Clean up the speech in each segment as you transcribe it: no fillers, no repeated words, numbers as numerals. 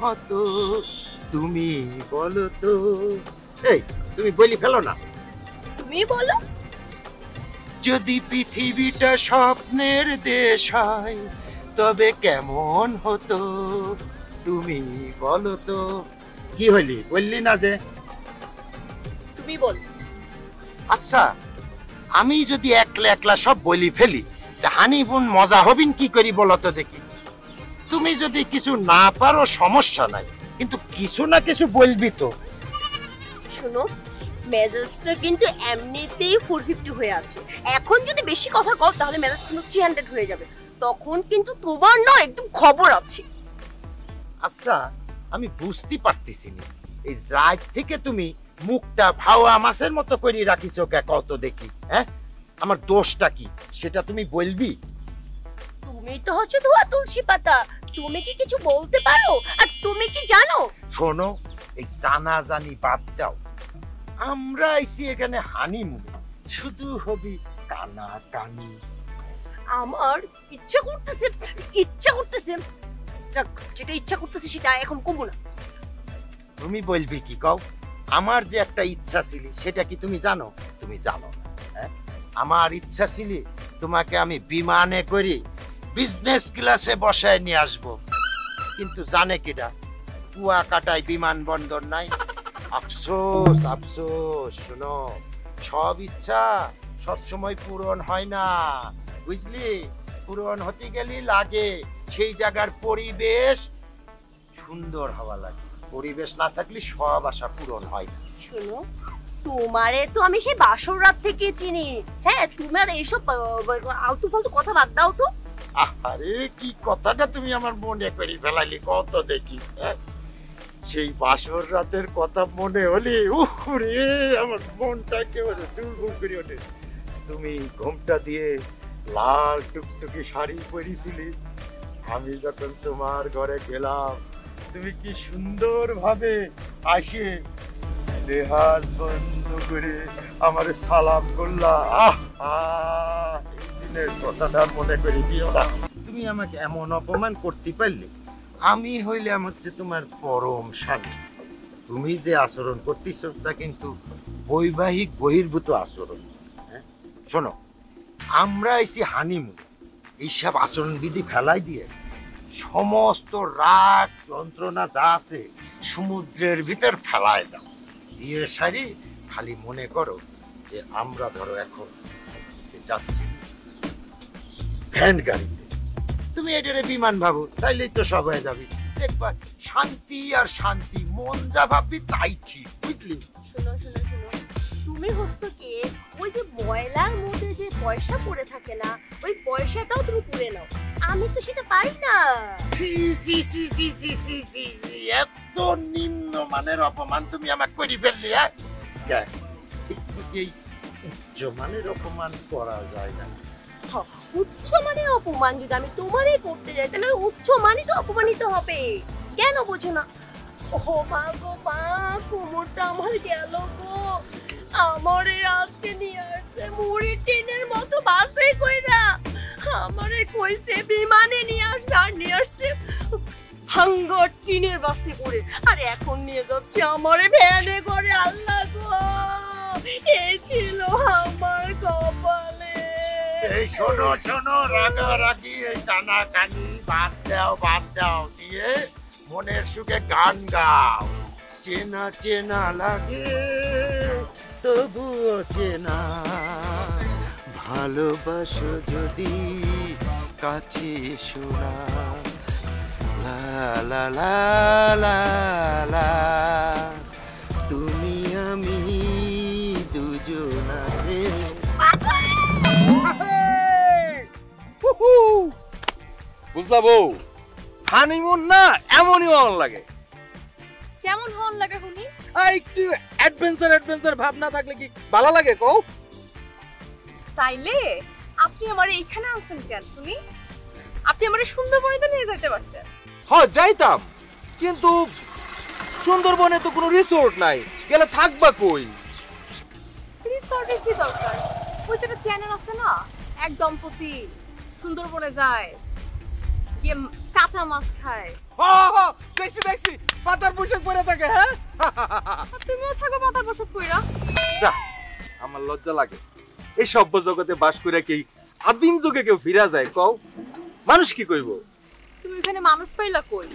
হতো তুমি বলো তো। এই তুমি বলি ফেলো না। তুমি বলো। যদি পৃথিবীটা স্বপ্নের দেশ হয় তবে কেমন হতো তুমি বলো তো। কি হইলি বললি না যে? তুমি বলো। আচ্ছা আমি যদি একলা একলা সব বলি ফেলি তা হানিমুন মজা হবিন কি করি বলো তো দেখি। তুমি যদি কিছু না পারো সমস্যা নাই, কিন্তু কিছু না কিছু বলবি তো। শুনো, মেজাজটা কিন্তু এমনিতেই 450 হয়ে আছে। এখন যদি বেশি কথা কও তাহলে মেজাজ কিন্তু 300 হয়ে যাবে। তখন কিন্তু তোমার না একদম খবর আছে। আচ্ছা আমি বুঝতে পারতেছি না, এই রাত থেকে তুমি মুখটা ভাওয়া মাছের মতো করে রাখিছো কে কত দেখি। হ্যাঁ আমার দোষটা কি সেটা তুমি বলবি? তুমি তো হচ্ছে ধোয়া তুলসী পাতা, তুমি কি কিছু বলতে পারো? আর তুমি কি জানো? শোনো, এই জানাজানি বাদ দাও, আমরা আইছি এখানে হানিমুনে, শুধু হবি কানা কানি। আমার ইচ্ছা করতেছে যেটা ইচ্ছা করতেছে সেটা এখন কমবো না। তুমি বলবি কি কও? আমার যে একটা ইচ্ছা ছিল সেটা কি তুমি জানো? তুমি জানো না। হ্যাঁ আমার ইচ্ছা ছিল তোমাকে আমি বিমানে করে বিজনেস ক্লাসে বসায় নিয়ে আসবো, কিন্তু জানে কিনা কুয়াকাটায় বিমানবন্দর নাই। আফসোস আফসোস। শোনো, সব ইচ্ছা সব সময় পূরণ হয় না, বুঝলি? পূরণ হতে গেলে লাগে সেই জায়গার পরিবেশ সুন্দর হওয়া লাগে। পরিবেশ না থাকলে সব আশা পূরণ হয় না। শুনো, তোমারে তো আমি সেই বাসর রাত থেকে চিনি। হ্যাঁ, তোমার এইসব আলতু ফালতু কথা বাদ দাও তো। আরে কি কথাটা তুমি আমার মনে করে ফেলাইলি কত দেখি। সেই বাসর রাতের কথা মনে হলে উরে আমার মনটা একেবারে দুর্বল করে ওঠে। তুমি ঘোমটা দিয়ে লাল টুকটুকি শাড়ি পরেছিলি, আমি যখন তোমার ঘরে গেলাম তুমি কি সুন্দর ভাবে আসে লেহাজ বন্ধ করে আমারে সালাম করলা। এই দিনের কথাটা মনে করে দিও না। তুমি আমাকে এমন অপমান করতে পারলে? আমি হইলাম হচ্ছে তোমার পরম স্বামী। তুমি যে আচরণ করতেছ তা কিন্তু বৈবাহিক বহির্ভূত আচরণ। হ্যাঁ শোনো, আমরা এসি হানিমুন, এইসব আচরণ বিধি ফেলাই দিয়ে সমস্ত রাগ যন্ত্রণা যা আছে সমুদ্রের ভিতর ফেলায় দাও দিয়ে সারি। খালি মনে করো যে আমরা ধরো এখন যাচ্ছি ভ্যান গাড়িতে, তুমি এটারে বিমান ভাবো, তাইলেই তো সব হয়ে যাবে। দেখবা শান্তি আর শান্তি, মন যা ভাববি তাই ঠিক, বুঝলি? শুনো শুনো শুনো, তুমি হচ্ছে কি ওই যে ময়লার মধ্যে যে পয়সা পড়ে থাকে না, ওই পয়সাটাও তুমি তুলে নাও। আমি তো সেটা পারি না। সি সি সি সি সি সি সি সি, এত নিম্ন মানের অপমান তুমি আমাকে করে ফেললি। হ্যাঁ এই উচ্চ মানের অপমান করা যায় না। উচ্চ মানের অপমান যদি আমি তোমারই করতে যাই তাহলে উচ্চ মানই তো অপমানিত হবে। কেন বোঝো না? ও মা গো মা, কোমরটা আমার গেল গো। আমারে আজকে নিয়ে আসছে মুড়ি টিনের মতো বাসে কইরা, আমারে কইছে বিমানে নিয়ে আসবে, আর নিয়ে আসছে হাঙ্গর টিনের বাসে করে, আর এখন নিয়ে যাচ্ছে আমারে ভ্যানে করে। আল্লাহ গো, এই ছিল আমার কপালে। এই শোনো শোনো, রাগারাগি এই কানাকানি বাদ দাও দিয়ে মনের সুখে গান গাও। চেনা চেনা লাগে তবুও চেনা, ভালোবাসো যদি কাছে শোনা। লা লা লা লা লা, তুমি আমি দুজনারে। বুঝলা বউ, হানিমুন না এমনই হন লাগে। কেমন হন লাগে শুনি? একটু অ্যাডভেঞ্চার ভাব না থাকলে কি ভালো লাগে কও? তাইলে আপনি আমারে এখানে আনছেন কেন শুনি? আপনি আমারে সুন্দরবনে তো নিয়ে যাইতে পারতেন। হ্যাঁ যাইতাম, কিন্তু সুন্দরবনে তো কোনো রিসোর্ট নাই, গেলে থাকবা কই? রিসর্টের কি দরকার? ওই তো একটা চ্যানেল আছে না, এক দম্পতি সুন্দরবনে যায়। কে কাঁচা মাছ খায়? দেখছি দেখছি পাতার পোশাক পরে থাকে। হ্যাঁ তুমিও থাকো পাতার পোশাক পইরা? যা, আমার লজ্জা লাগে। এই সভ্য জগতে বাস করে কি আদিম যুগে কেউ ফিরা যায়? কও মানুষ কি কইব? তুমি এখানে মানুষ পাইলা কই?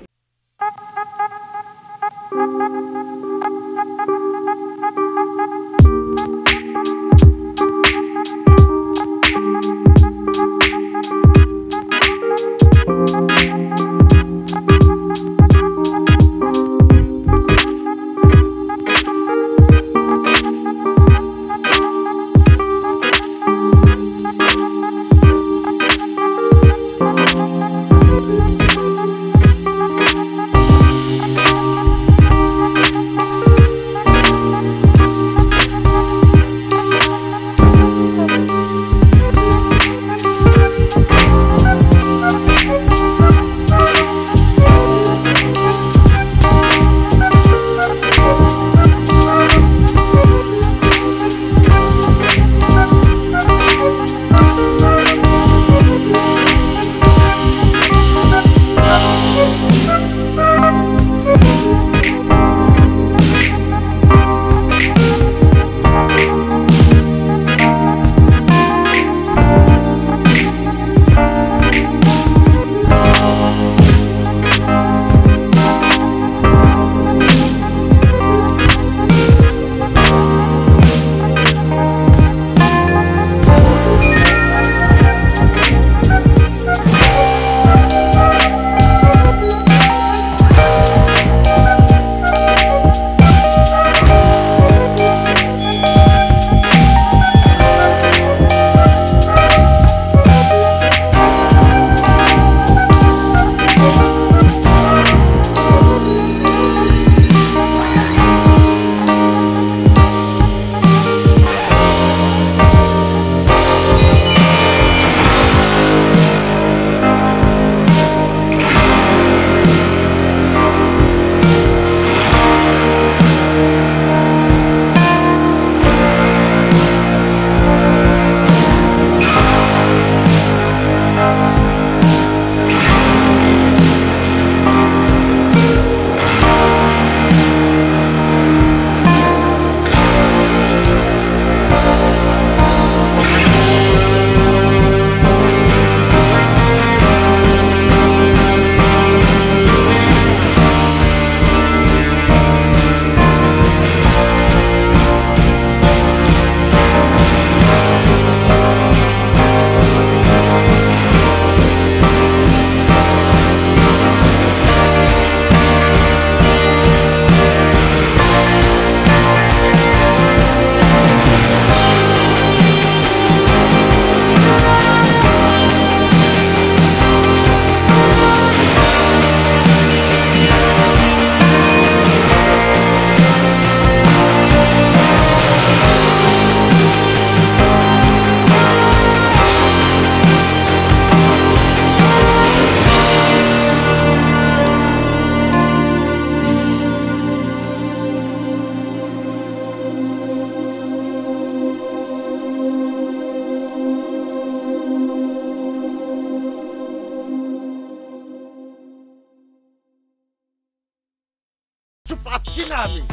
পাচ্ছি না আমি,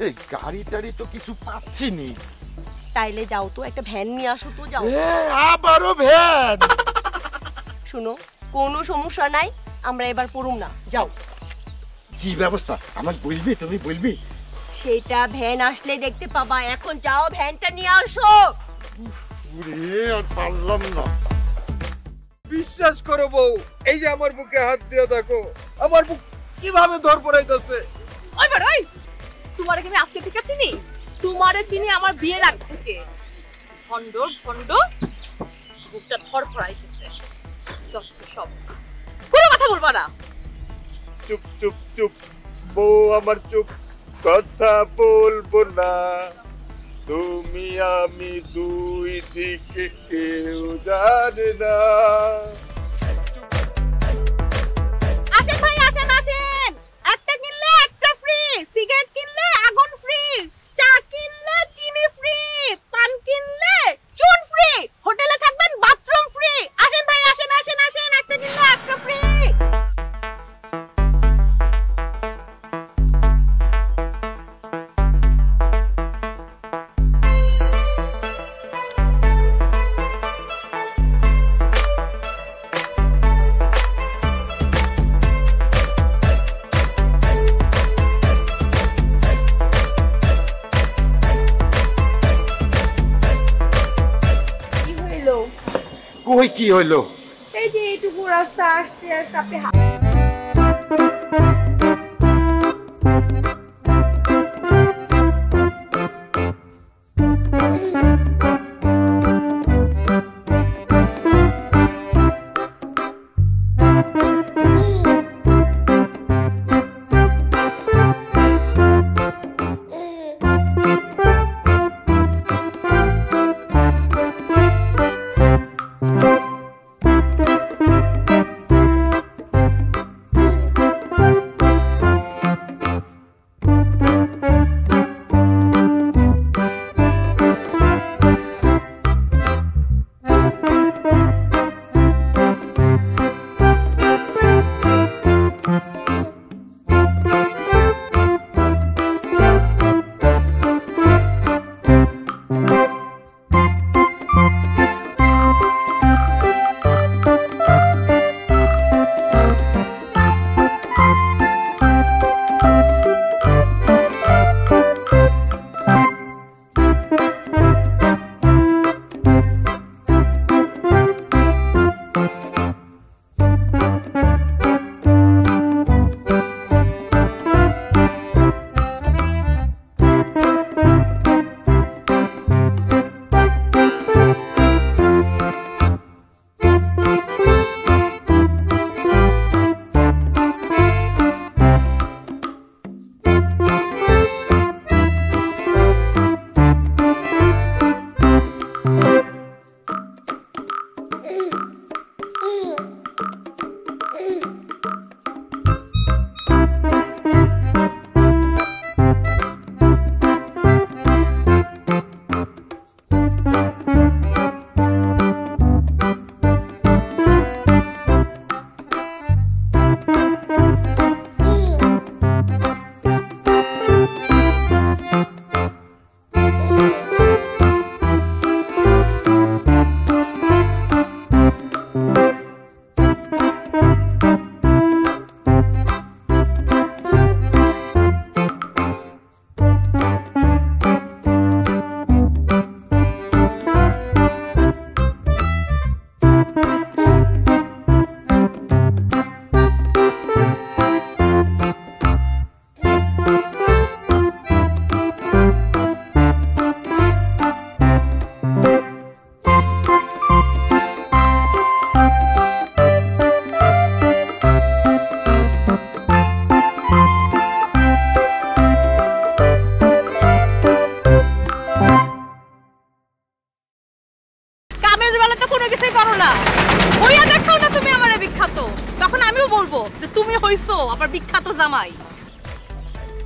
এই গাড়ি টাড়ি তো কিছু পাচ্ছি নি। তাইলে যাও তো একটা ভ্যান নিয়ে আসো তো, যাও। আবারও ভ্যান? শুনো, কোনো সমস্যা নাই, আমরা এবার পড়ুম না, যাও। কি ব্যবস্থা আমার বলবি, তুমি বলবি? সেটা ভ্যান আসলে দেখতে পাবা, এখন যাও ভ্যানটা নিয়ে আসো। আর পারলাম না। বিশ্বাস করো বউ, এই যে আমার বুকে হাত দিয়ে দেখো, আমার বুক কিভাবে ধর পড়াইতেছে। ওই বড়, ওই তোমারে কি আমি আজকে ঠিক আছে নি? তোমারে চিনি আমার বিয়ের আগ থেকে। ভন্ড ভন্ড বুকটা ধর পড়াইতেছে, যত সব। কোনো কথা বলবা না। চুপ চুপ চুপ, বউ আমার চুপ, কথা বলবো না। তুমি আমি দুই দিকে কেউ জানে না। আসেন ভাই, আসেন আসেন, একটা কিনলে একটা ফ্রি, সিগারেট কিনলে আগুন ফ্রি, চা কিনলে চিনি ফ্রি, পান কিনলে চুন ফ্রি, হোটেলে থাকবেন বাথরুম ফ্রি। আসেন ভাই, আসেন আসেন কই কি হইলো? এই যে এইটুকু রাস্তা আসতে আসতে আপনি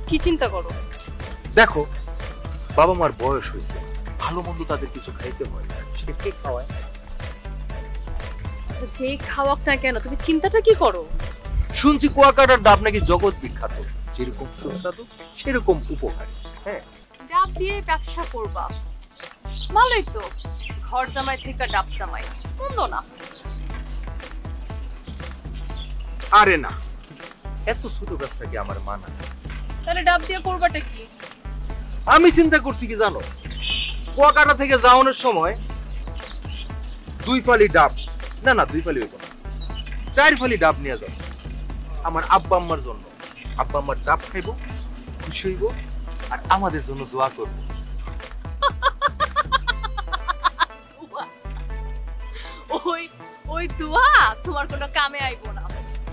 কি চিন্তা করো? দেখো বাবা মার বয়স হয়েছে, ভালো মন্দ তাদের কিছু খাইতে হয়, সেটা কে খাওয়ায়? আচ্ছা যে খাওয়াক না কেন তুমি চিন্তাটা কি করো? শুনছি কুয়াকাটার ডাব নাকি জগৎ বিখ্যাত, যেরকম সুস্বাদু সেরকম উপকারী। হ্যাঁ ডাব দিয়ে ব্যবসা করবা, ভালোই তো। ঘর জামাই থেকে ডাব জামাই মন্দ না। আরে না, এত ছোট ব্যবসা কি আমার মানা? তাহলে ডাব দিয়ে করবাটা কি? আমি চিন্তা করছি কি জানো, কুয়াকাটা থেকে যাওয়ানোর সময় 2 ফালি ডাব, না না 2 ফালি হইব না, 4 ফালি ডাব নিয়ে যাবো আমার আব্বা আম্মার জন্য। আব্বা আম্মার ডাব খাইবো, খুশি হইব, আর আমাদের জন্য দোয়া করবো। ওই ওই দোয়া তোমার কোনো কামে আইবো না।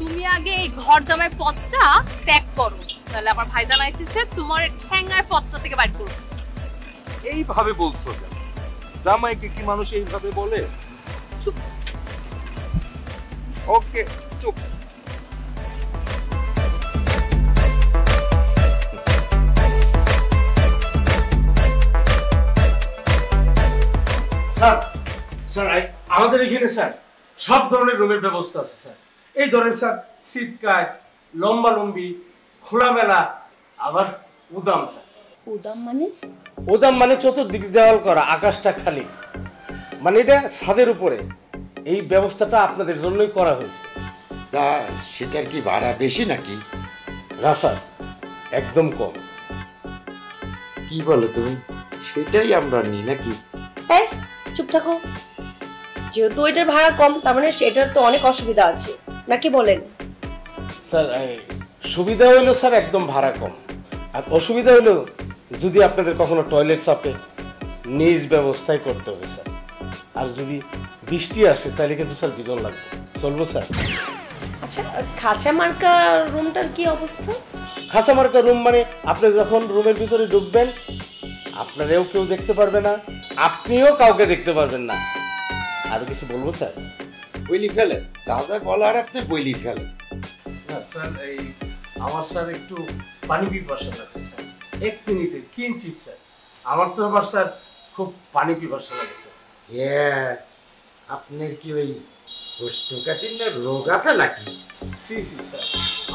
তুমি আগে এই ঘর জামাই পথটা ত্যাগ করো, তাহলে আমার ভাইজান আইতেছে তোমার ঠ্যাঙ্গার পথটা থেকে বাইর করবে। এইভাবে বলছো কেন? জামাইকে কি মানুষ এইভাবে বলে? চুপ। ওকে চুপ। স্যার স্যার আমাদের এখানে স্যার সব ধরনের রুমের ব্যবস্থা আছে স্যার। এই ধরেন স্যার শীতকাল, লম্বা লম্বি, খোলামেলা, আবার উদাম স্যার। উদাম মানে? উদাম মানে চতুর্দিকে দেওয়াল করা, আকাশটা খালি, মানে এটা ছাদের উপরে। এই ব্যবস্থাটা আপনাদের জন্যই করা হয়েছে। তা সেটার কি ভাড়া বেশি নাকি? না স্যার, একদম কম। কি বলো তুমি? সেটাই আমরা নিই নাকি? এই চুপ থাকো। যেহেতু এটার ভাড়া কম, তার মানে সেটার তো অনেক অসুবিধা আছে, নাকি বলেন? স্যার সুবিধা হইলো স্যার একদম ভাড়া কম, আর অসুবিধা হইলো যদি আপনাদের কখনো টয়লেট চাপে নিজ ব্যবস্থায় করতে হবে স্যার। আর যদি বৃষ্টি আসে তাহলে কিন্তু স্যার বিজন লাগবে, চলবো স্যার? আচ্ছা, খাঁচা মার্কা রুমটার কি অবস্থা? খাঁচা মার্কা রুম মানে আপনি যখন রুমের ভিতরে ঢুকবেন আপনারেও কেউ দেখতে পারবে না, আপনিও কাউকে দেখতে পারবেন না। আরো কিছু বলবো স্যার? বইলি ফেলেন, যা যা বলার আপনি বইলি ফেলেন। না স্যার, আমার স্যার একটু পানি পিপাসা লাগছে স্যার, 1 মিনিটে কিঞ্চিত স্যার। আমার তো আবার স্যার খুব পানি পিপাসা লাগে স্যার। আপনার কি ওই কোষ্ঠকাঠিন্যের রোগ আছে নাকি? সি স্যার,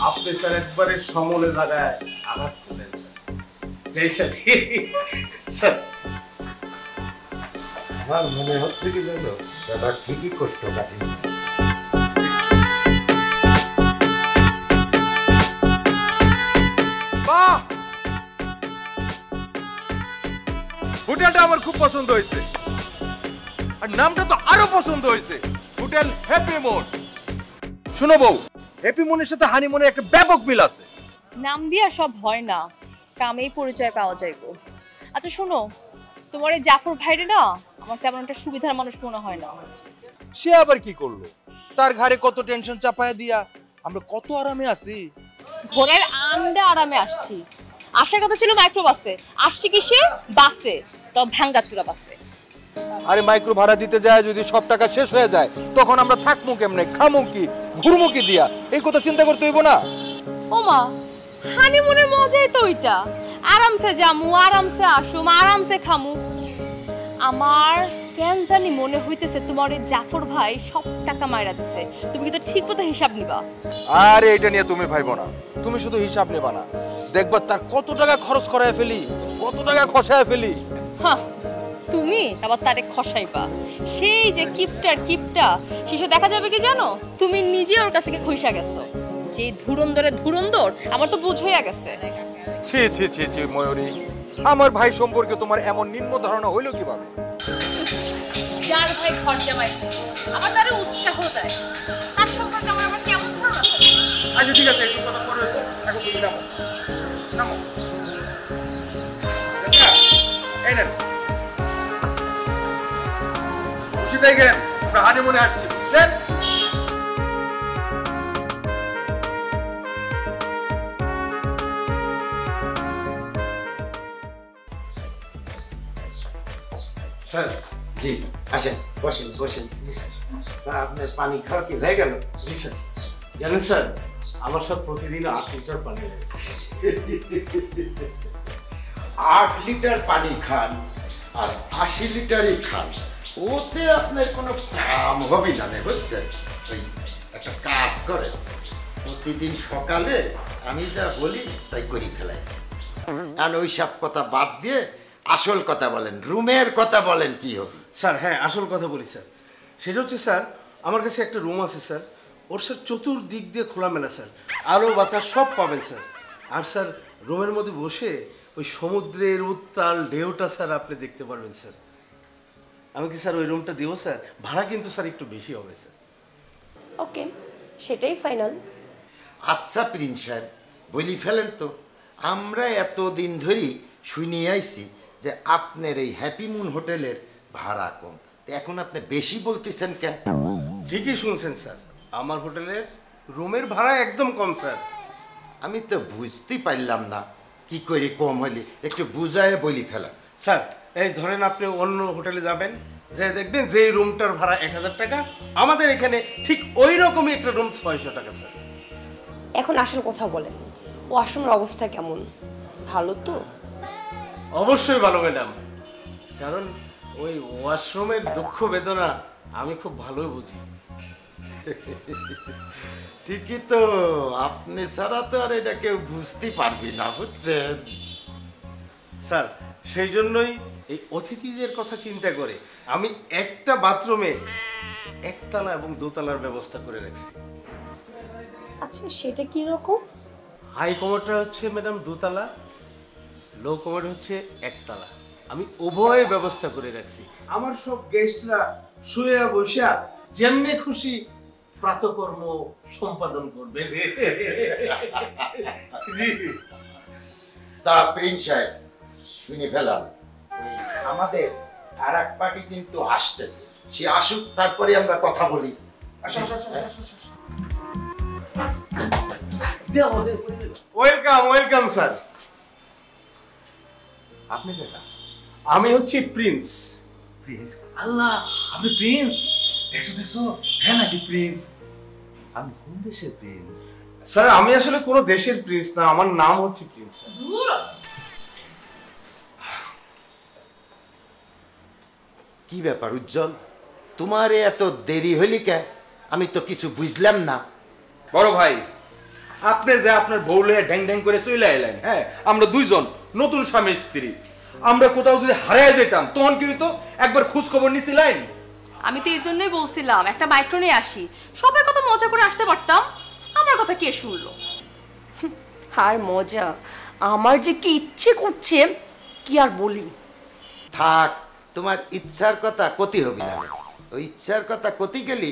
আপনি স্যার একবারে সমলে জায়গায় আঘাত করলেন স্যার। যাই স্যার। স্যার আমার মনে হচ্ছে কি জানো, দাদা ঠিকই কোষ্ঠকাঠিন্য। বাহ, হোটেলটা আমার খুব পছন্দ হয়েছে, আর নামটা তো আরো পছন্দ হয়েছে, হোটেল হ্যাপি মুন। শুনো বউ, হ্যাপি মুনের সাথে হানিমুনের একটা ব্যাপক মিল আছে। নাম দিয়া সব হয় না, কামেই পরিচয় পাওয়া যাইবো। আচ্ছা শোনো, তোমার এই জাফর ভাইরে না আমার তেমন একটা সুবিধার মানুষ মনে হয় না। সে আবার কি করলো? তার ঘাড়ে কত টেনশন চাপায়া দিয়া আমরা কত আরামে আছি। ঘোড়ার আন্ডা আরামে আসছি, আসার কথা ছিল মাইক্রো বাসে, আসছি কিসে? বাসে, তো ভাঙ্গাচুরা বাসে। আরে মাইক্রো ভাড়া দিতে যায় যদি সব টাকা শেষ হয়ে যায়, তখন আমরা থাকবো কেমনে, খামু কি, ঘুরমু কি দিয়া, এই কথা চিন্তা করতে হইব না? ওমা, হানিমুনের মজাই তো ওইটা, আরামসে যামু, আরামসে আসুম, আরামসে খামু। আমার কেন জানি মনে হইতেছে তোমার এই জাফর ভাই সব টাকা মাইরা দিছে, তুমি কিন্তু ঠিক মতো হিসাব নিবা। আরে এটা নিয়ে তুমি ভাইবো না, তুমি শুধু হিসাব নেবা না, দেখবা তার কত টাকা খরচ করায় ফেলি, কত টাকা খসায় ফেলি। হ্যাঁ, তুমি আবার তারে খসাইবা, সেই যে কিপটার কিপটা, শেষে দেখা যাবে কি জানো, তুমি নিজে ওর কাছে গিয়ে খইসা গেছো। যে ধুরন্দরে ধুরন্দর আমার তো বুঝ হইয়া গেছে। ছি ছি ছি ছি ময়ূরী, আমার ভাই সম্পর্কে তোমার এমন নিম্ন ধারণা হইলো কিভাবে? যার ভাই ঘর জামাই আবার তারে উৎসাহ দেয়, তার সম্পর্কে আমার আবার কেমন ধারণা থাকে? আচ্ছা ঠিক আছে, এসব কথা পরে হতো, এখন তুমি নামো নামো। আচ্ছা, এই নেন, খুশি দেখেন আমরা হানিমুনে আসছি, বুঝছেন? স্যার, জি আসেন, বসেন বসেন। আপনার পানি খাওয়া কি হয়ে গেল? জি স্যার। জানেন স্যার, আমার স্যার প্রতিদিন 8 লিটার পানি লাগছে। 8 লিটার পানি খান আর 80 লিটারই খান, ওতে আপনার কোনো কাম হবে না, বুঝছেন? ওই একটা কাজ করেন, প্রতিদিন সকালে আমি যা বলি তাই করি ফেলাই, আর ওই সব কথা বাদ দিয়ে আসল কথা বলেন, রুমের কথা বলেন, কি হবে? স্যার হ্যাঁ, আসল কথা বলি স্যার, সেটা হচ্ছে স্যার আমার কাছে একটা রুম আছে স্যার, ওর স্যার চতুর্দিক দিয়ে খোলামেলা স্যার, আলো বাতাস সব পাবেন স্যার। আর স্যার রুমের মধ্যে বসে ওই সমুদ্রের উত্তাল ঢেউটা স্যার আপনি দেখতে পারবেন স্যার। আমি কি স্যার ওই রুমটা দেবো স্যার? ভাড়া কিন্তু স্যার একটু বেশি হবে স্যার। ওকে, সেটাই ফাইনাল। আচ্ছা প্রিন্স সাহেব, বলি ফেলেন তো, আমরা এতদিন ধরেই শুনি আইছি যে আপনার এই হ্যাপি মুন হোটেলের ভাড়া কম, তো এখন আপনি বেশি বলতেছেন কেন? ঠিকই শুনছেন স্যার, আমার হোটেলের রুমের ভাড়া একদম কম স্যার। আমি তো বুঝতেই পারলাম না কি করে কম হলে, একটু বুঝায় বলি ফেলা। স্যার এই ধরেন আপনি অন্য হোটেলে যাবেন, যে দেখবেন যে রুমটার ভাড়া 1000 টাকা, আমাদের এখানে ঠিক ওই রকমই একটা রুম 600 টাকা স্যার। এখন আসল কথা বলেন, ওয়াশরুমের অবস্থা কেমন? ভালো তো? অবশ্যই ভালো ম্যাডাম, কারণ ওই ওয়াশরুমের দুঃখ বেদনা আমি খুব ভালোই বুঝি। ঠিকই তো, আপনি ছাড়া তো আর এটা কেউ বুঝতে পারবি না, বুঝছেন? স্যার সেই জন্যই এই অতিথিদের কথা চিন্তা করে আমি একটা বাথরুমে একতলা এবং দোতলার ব্যবস্থা করে রাখছি। আচ্ছা, সেটা কি রকম? হাই কমোডটা হচ্ছে ম্যাডাম দোতলা, লো কমোড হচ্ছে একতলা, আমি উভয় ব্যবস্থা করে রাখছি। আমার সব গেস্টরা শুয়ে বসে যেমনি খুশি প্রাতকর্ম সম্পাদন করবে। জি তা প্রিন্স সাহেব শুনে ফেলাম, ওই আমাদের আর এক পার্টি কিন্তু আসতেছে, সে আসুক তারপরে আমরা কথা বলি। Welcome welcome sir. আপনি কেটা? আমি হচ্ছি প্রিন্স। প্রিন্স? আল্লাহ, আপনি প্রিন্স? দেখছো দেখছো, হ্যাঁ নাকি প্রিন্স? আমি কোন দেশের প্রিন্স? স্যার আমি আসলে কোনো দেশের প্রিন্স না, আমার নাম হচ্ছে প্রিন্স। কি ব্যাপার উজ্জ্বল, তোমার এত দেরি হইলি কে? আমি তো কিছু বুঝলাম না। বড় ভাই, আপনি যে আপনার বউ লইয়া ড্যাং ড্যাং করে চলে এলেন, হ্যাঁ আমরা দুইজন নতুন স্বামী স্ত্রী, আমরা কোথাও যদি হারিয়ে যেতাম তখন কি হইতো? একবার খোঁজ খবর নিছিলেন? আমি তো এই জন্যই বলছিলাম একটা মাইক্রো নিয়ে আসি, সবাই কত মজা করে আসতে পারতাম। আমার কথা কে শুনলো? আর মজা, আমার যে কি ইচ্ছে করছে কি আর বলি। থাক, তোমার ইচ্ছার কথা কতি হবি না, ওই ইচ্ছার কথা কতি গেলি।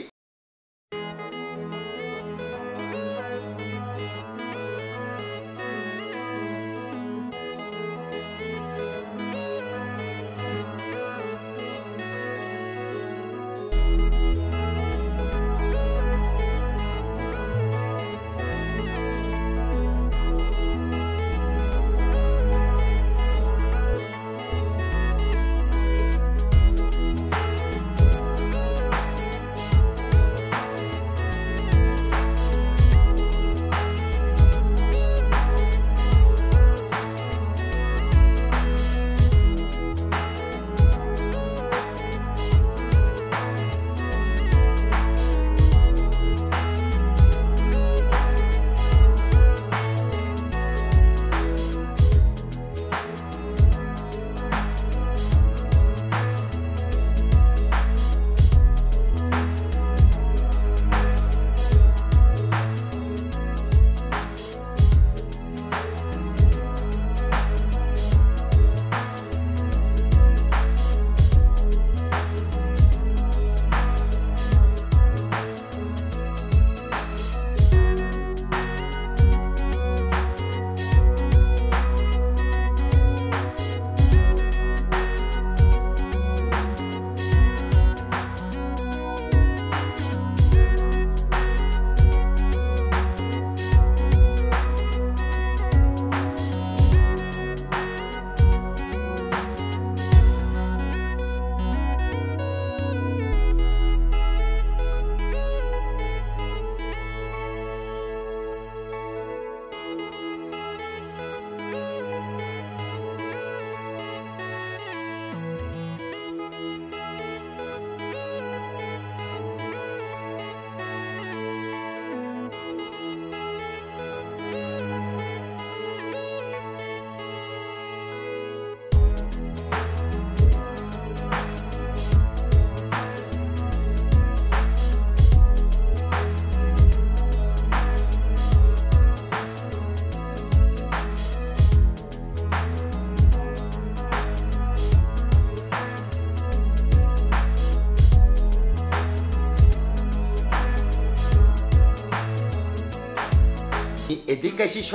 এদিক আসিস,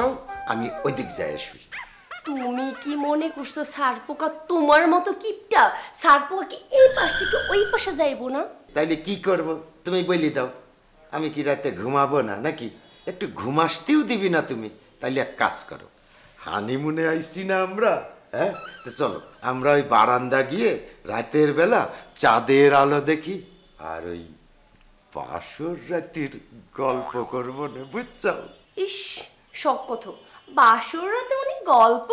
আমি ওইদিক যাই শুই। তুমি কি মনে করছো সারপোকা তোমার মতো কিপটা? সারপোকা কি এই পাশ থেকে ওই পাশে যাইবো না? তাইলে কি করব তুমি বলি দাও। আমি কি রাতে ঘুমাবো না নাকি? একটু ঘুমাসতেও দিবি না তুমি? তাইলে এক কাজ করো, হানিমুনে আইছি না আমরা, হ্যাঁ তো চলো আমরা ওই বারান্দা গিয়ে রাতের বেলা চাঁদের আলো দেখি আর ওই বাসর রাতের গল্প করবো না, বুঝছো? ইস, শখ কত বাসর রাতে অনেক গল্প।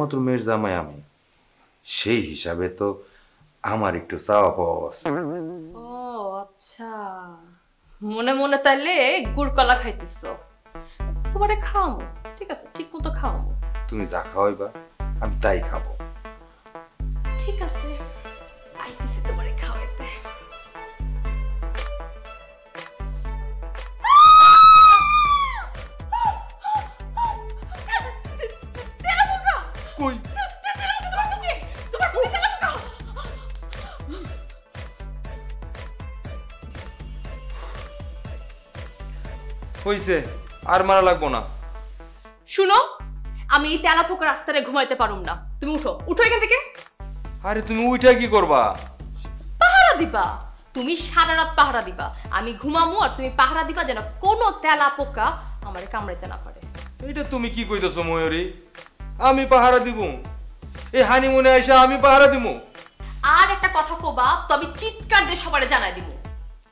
একমাত্র মেয়ের জামাই আমি, সেই হিসাবে তো আমার একটু চাওয়া পাওয়া আছে। ও আচ্ছা, মনে মনে তাইলে গুড় কলা খাইতেছ। তোমারে খাওয়ামো, ঠিক আছে, ঠিক মতো খাওয়ামো। তুমি যা খাওয়াইবা আমি তাই খাবো। ঠিক আছে, আইতেছি তোমারে খাওয়াইতে। কই হইছে, আর মারা লাগবো না। শুনো, আমি এই তেলা পোকা রাস্তায় ঘুমাইতে পারুম না। তুমি উঠো, উঠো এখান থেকে। আরে তুমি ওইটা কি করবা? পাহারা দিবা, তুমি সারা রাত পাহারা দিবা। আমি ঘুমামু আর তুমি পাহারা দিবা যেন কোনো তেলা পোকা আমারে কামড়াইতে না পারে। এটা তুমি কি কইতেছো ময়ূরী? আমি পাহারা দিব? এই হানিমুনে আইসা আমি পাহারা দিব? আর একটা কথা কবা তো আমি চিৎকার দিয়ে সবারে জানাই দিব।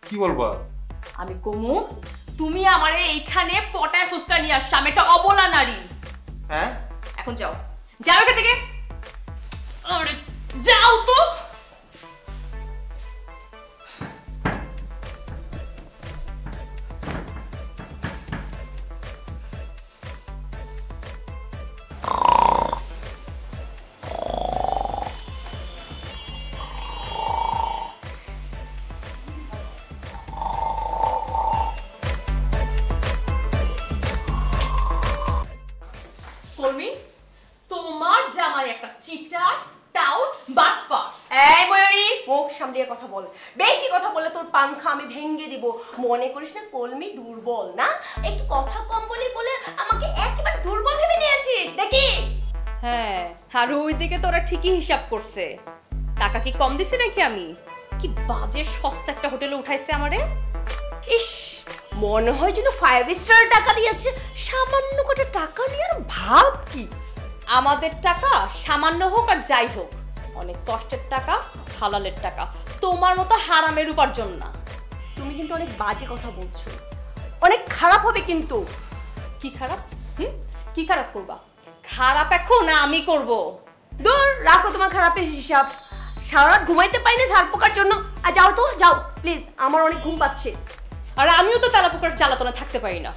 কি বলবা? আমি কমু তুমি আমারে এইখানে পটায় ফুসকা নিয়ে আসছো, আমি একটা অবলা নারী। হ্যাঁ, এখন যাও, যাও এখান থেকে। আরে যাও তো। কলমি, তোমার জামাই একটা চিটার, টাউট, বাটপার। এই ময়ূরী, মুখ সামলিয়ে কথা বল। বেশি কথা বললে তোর পাংখা আমি ভেঙে দিব। মনে করিস না কলমি দুর্বল না? একটু কথা কম বলি বলে আমাকে একেবারে দুর্বল ভেবে নিয়েছিস নাকি? হ্যাঁ, আর ওইদিকে তোরা ঠিকই হিসাব করছে। টাকা কি কম দিছি নাকি আমি? কি বাজে সস্তা একটা হোটেলে উঠাইছে আমারে। ইস, মনে হয় যেন 5 স্টার টাকা দিয়েছে। সামান্য কটা টাকা নিয়ে আর ভাব কি? আমাদের টাকা সামান্য হোক আর যাই হোক, অনেক কষ্টের টাকা, হালালের টাকা, তোমার মতো হারামের উপার্জন না। তুমি কিন্তু অনেক বাজে কথা বলছো, অনেক খারাপ হবে কিন্তু। কি খারাপ? কি খারাপ করবা? খারাপ এখন না আমি করব? দূর রাখো তোমার খারাপের হিসাব। সারা রাত ঘুমাইতে পারিনি ঝাড় পোকার জন্য। আর যাও তো, যাও প্লিজ, আমার অনেক ঘুম পাচ্ছে। আর আমিও তো তেলাপোকার জ্বালাতনে থাকতে পারি না।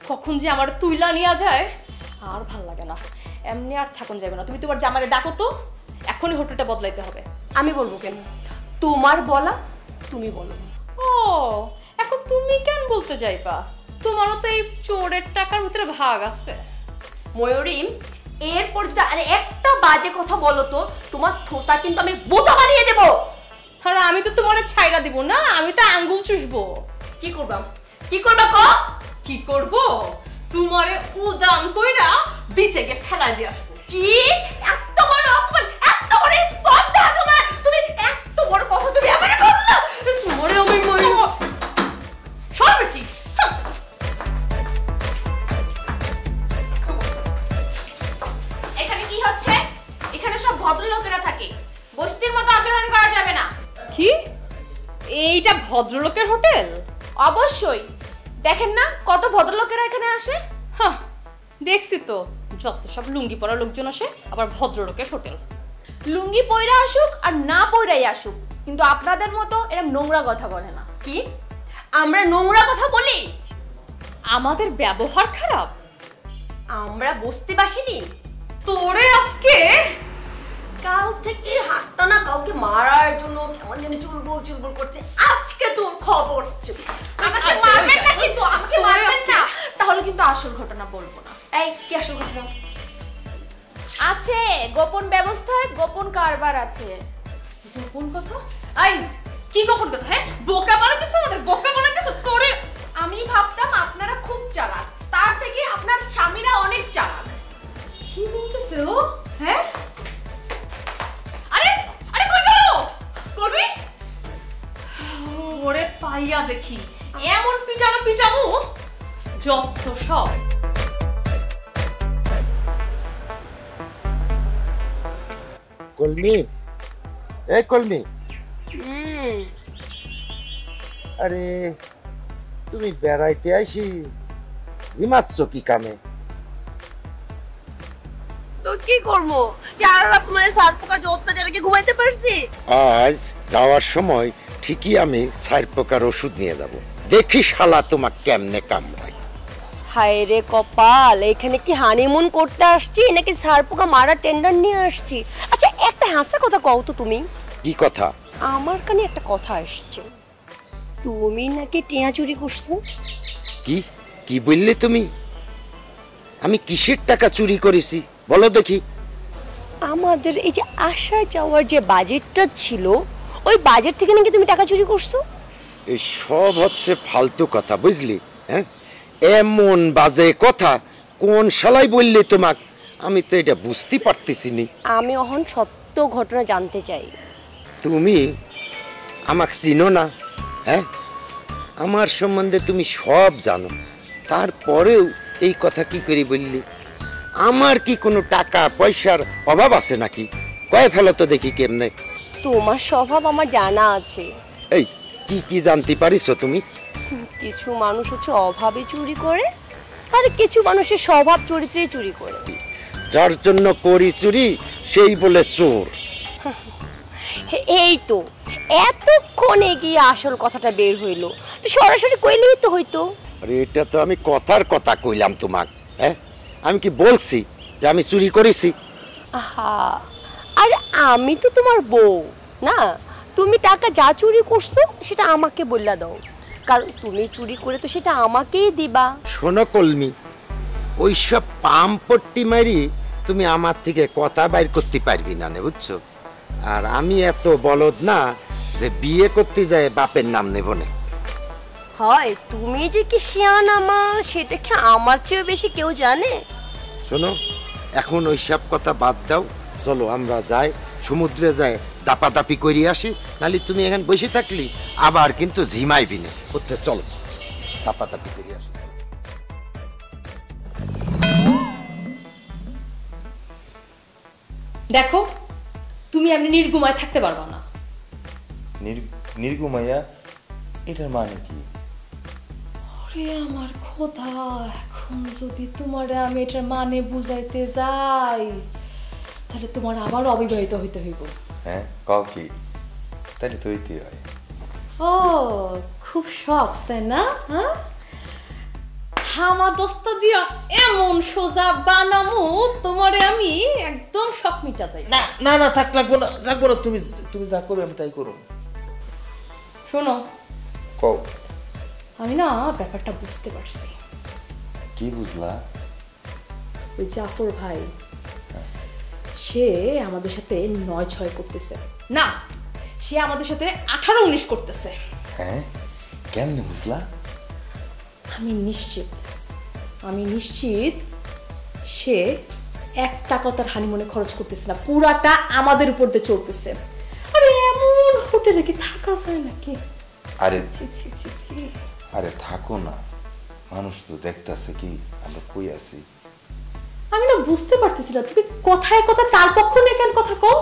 কখন যে আমার তুইলা নিয়ে যায় আর ভাল লাগে না। এমনি আর থাকুন যাবে না। তুমি তোমার জামারে ডাকো তো, এখনই হোটেলটা বদলাইতে হবে। আমি বলবো কেন? তোমার বলা তুমি বলো। ও, এখন তুমি কেন বলতে যাইবা? তোমারও তো এই চোরের টাকার ভিতরে ভাগ আছে। ময়ূরী, এরপর যদি আরে একটা বাজে কথা বলো তো তোমার থোতা কিন্তু আমি বোতা বানিয়ে দেবো। আর আমি তো তোমারে ছাইরা দিব না, আমি তো আঙ্গুল চুষবো। কি করবা? কি করবা কো? কি করব? তোমারে উদান কইরা বিচে গিয়ে ফেলাই দিয়ে আসবো। কি এত বড় অপমান, এত বড় স্পর্ধা তোমার? তুমি এত বড় কথা তুমি আমারে বললা? তোমারে আমি মরি। সরবেটি। এখানে কি হচ্ছে? এখানে সব ভদ্রলোকেরা থাকে, বস্তির মতো আচরণ করা যাবে না। কি? এইটা ভদ্রলোকের হোটেল? অবশ্যই, দেখেন না কত ভদ্রলোকেরা এখানে আসে। হ্যাঁ, দেখছি তো, যত সব লুঙ্গি পরা লোকজন আসে, আবার ভদ্রলোকের হোটেল। লুঙ্গি পয়রা আসুক আর না পয়রাই আসুক, কিন্তু আপনাদের মতো এরকম নোংরা কথা বলে না। কি আমরা নোংরা কথা বলি? আমাদের ব্যবহার খারাপ? আমরা বস্তিবাসিনী? তোরে আজকে কাল থেকে হাতটা না কাউকে মারার জন্য কেমন যেন চুলবুল চুলবুল করছে। আজকে তোর খবর আছে। আমাকে মারবেন না কিন্তু, আমাকে মারবেন না, তাহলে কিন্তু আসল ঘটনা বলবো না। এই কি আসল ঘটনা? আছে গোপন ব্যবস্থায় গোপন কারবার আছে। গোপন কথা? আই, কি গোপন কথা? হ্যাঁ, বোকা বানাইতেছ আমাদের, বোকা বানাইতেছ। তোরে আমি ভাবতাম আপনারা খুব চালাক, তার থেকে আপনার স্বামীরা অনেক চালাক। কি বলতেছে ও? হ্যাঁ, আরে আরে কই গেল? করবি? ওরে পাইয়া দেখি এমন পিটানো পিটামু যত সব। কলমি, এই কলমি, আরে তুমি বেড়াইতে আইসি জিমাচ্ছ কি কামে? তো কি করবো? সারা রাত মানে সার পোকা অত্যাচারে কি ঘুমাইতে পারছি? আজ যাওয়ার সময় ঠিকই আমি সার পোকার ওষুধ নিয়ে যাব, দেখি শালা তোমার কেমনে কামড়ায়। হায় রে কপাল, এখানে কি হানিমুন করতে আসছি নাকি সার পোকা মারা টেন্ডার নিয়ে আসছি? আচ্ছা একটা হাসা কথা কও তো তুমি। কি কথা? আমার কানে একটা কথা আসছে, তুমি নাকি টিয়া চুরি করছো। কি কি বললে তুমি? আমি কিসের টাকা চুরি করেছি বলো দেখি? আমাদের এই যে আসা যাওয়ার যে বাজেটটা ছিল, ওই বাজেট থেকে নাকি তুমি টাকা চুরি করছো। এই সব হচ্ছে ফালতু কথা, বুঝলি? হ্যাঁ, এমন বাজে কথা কোন শালাই বললে তোমাক? আমি তো এটা বুঝতে পারতেছি নি। আমি অহন সত্য ঘটনা জানতে চাই। তুমি আমাকে চিনো না? হ্যাঁ, আমার সম্বন্ধে তুমি সব জানো, তারপরেও এই কথা কি করে বললি? আমার কি কোনো টাকা পয়সার অভাব আছে নাকি? কয়ে ফেলো তো দেখি কেমনে। তোমার স্বভাব আমার জানা আছে। এই কি কি জানতে পারিছো তুমি? কিছু মানুষ হচ্ছে অভাবে চুরি করে, আর কিছু মানুষের স্বভাব চরিত্রে চুরি করে। যার জন্য করি চুরি সেই বলে চোর। এই তো এতক্ষণে গিয়ে আসল কথাটা বের হইলো, তো সরাসরি কইলেই তো হইতো। আরে এটা তো আমি কথার কথা কইলাম তোমাক। হ্যাঁ, আমি কি বলছি যে আমি চুরি করেছি? আহা, আর আমি তো তোমার বউ না, তুমি টাকা যা চুরি করছো সেটা আমাকে বললা দাও, কারণ তুমি চুরি করে তো সেটা আমাকেই দিবা। শোনো কলমি, ওইসব পাম্পট্টি মারি তুমি আমার থেকে কথা বাইর করতে পারবি না, বুঝছো? আর আমি এত বলদ না যে বিয়ে করতে যায় বাপের নাম নেব না। হয় তুমি যে কি শিয়ান আমার, সেটা কি আমার চেয়ে বেশি কেউ জানে? শোনো, এখন ওইসব কথা বাদ দাও, চলো আমরা যাই, সমুদ্রে যাই দাপাদাপি করি আসি, নালি তুমি এখানে বসে থাকলি আবার কিন্তু ঝিমাইবি না। করতে চলো দাপাদাপি করি আসি। দেখো, তুমি এমনি নির্গুমায় থাকতে পারবা না। নির্গুমাইয়া এটার মানে কি? আরে আমার খোদা, এখন যদি তোমারে আমি এটার মানে বুঝাইতে যাই তাহলে তোমার আবার অবিবাহিত হইতে হইব। হ্যাঁ, কও কি? তাহলে তো হইতেই হয়। ও খুব শখ তাই না? হ্যাঁ, হামা দস্তা দিয়া এমন সোজা বানামু তোমারে আমি একদম শখ মিটা যাই। না না না, থাক, লাগবো না, রাখবো না। তুমি তুমি যা করবে আমি তাই করব। শোনো, কও। আমি না ব্যাপারটা বুঝতে পারছি। কি বুঝলা? ওই জাফর ভাই, সে আমাদের সাথে ৯-৬ করতেছে না, সে আমাদের সাথে ১৮-১৯ করতেছে। হ্যাঁ, কেমনে বুঝলা? আমি নিশ্চিত সে ১ টাকা তার হানিমুনে খরচ করতেছে না, পুরাটা আমাদের উপর দিয়ে চলতেছে। আরে এমন হোটেলে কি থাকা যায় নাকি? আরে ছি ছি ছি ছি। আরে থাকো না, মানুষ তো দেখতেছে কি আমরা কই আছি। আমি না বুঝতে পারতেছি না, তুমি কথায় কথা তার পক্ষ নিয়ে কেন কথা কম?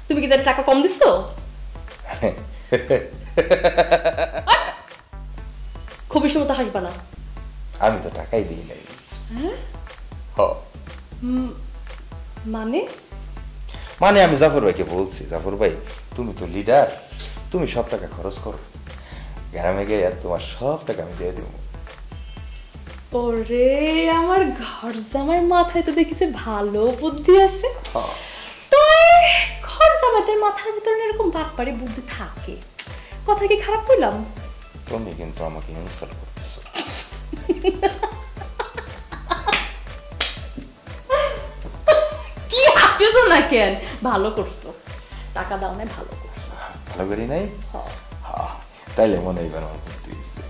তুমি কি তার টাকা কম দিছো? খুব বেশি মতো হাসবা না। আমি তো টাকাই দিই নাই। মানে মানে আমি জাফর ভাইকে বলছি, জাফর ভাই তুমি তো লিডার, তুমি সব টাকা খরচ করো, গ্রামে গিয়ে তোমার সব টাকা আমি দিয়ে দেবো। ওরে আমার ঘর জামার মাথায় তো দেখিছে ভালো বুদ্ধি আছে। তাই ঘর জামাইদের মাথার ভিতরে এরকম বাটপাড়ি বুদ্ধি থাকে, কথা কি খারাপ কইলাম? তুমি কিন্তু আমাকে ইনসাল্ট করতেছো। কি হাঁটতেছো না কেন? ভালো করছো, টাকা দাও না, ভালো করছো। ভালো করি নাই? তাইলে মনে হইবার আমার করতে দিচ্ছে।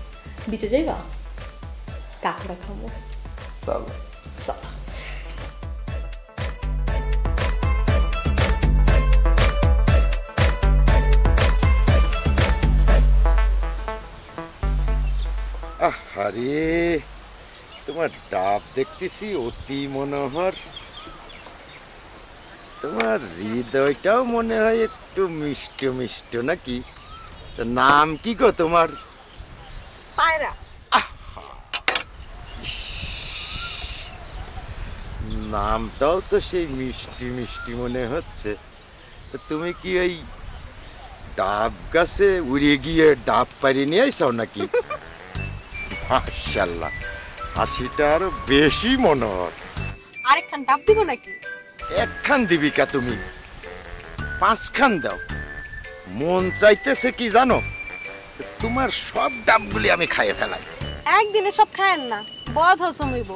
বিচে যাইবা? কাকড়া খাবো। চলো। আরে তোমার ডাব দেখতেছি অতি মনোহর, তোমার হৃদয়টাও মনে হয় একটু মিষ্টি মিষ্টি নাকি? নাম কি গো তোমার? পায়রা। নামটাও তো সেই মিষ্টি মিষ্টি মনে হচ্ছে। তো তুমি কি ওই ডাব গাছে উড়ে গিয়ে ডাব পাড়ি নিয়ে আইসাও নাকি? মাশাআল্লাহ, হাসিটা আরো বেশি মনোহর। আরেকখান ডাব দিব নাকি? একখান দিবি কা তুমি? 5 খান দাও। মন চাইতেছে কি জানো, তোমার সব ডাবগুলি আমি খাইয়ে ফেলাই। একদিনে সব খায়েন না, বদ হজম হইব।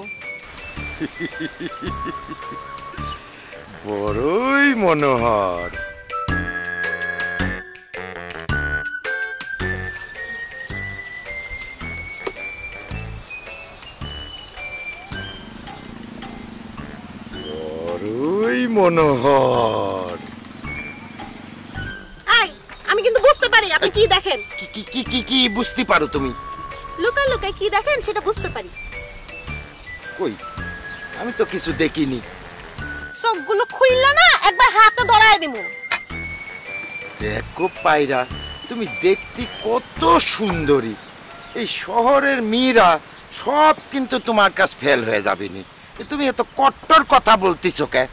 বড়ই মনোহর। বড়ই মনোহর। আমি কিন্তু বুঝতে পারি আপনি কি দেখেন। কি কি কি কি কি বুঝতে পারো তুমি? লুকায় লুকায় কি দেখেন সেটা বুঝতে পারি। কই, আমি তো কিছু দেখিনি। সবগুলো খুইলা না একবার হাতে ধরায় দিমু। দেখো পায়রা, তুমি দেখতে কত সুন্দরী। এই শহরের মেয়েরা সব কিন্তু তোমার কাছে ফেল হয়ে যাবে নি। তুমি এত কট্টর কথা বলতিছো কে?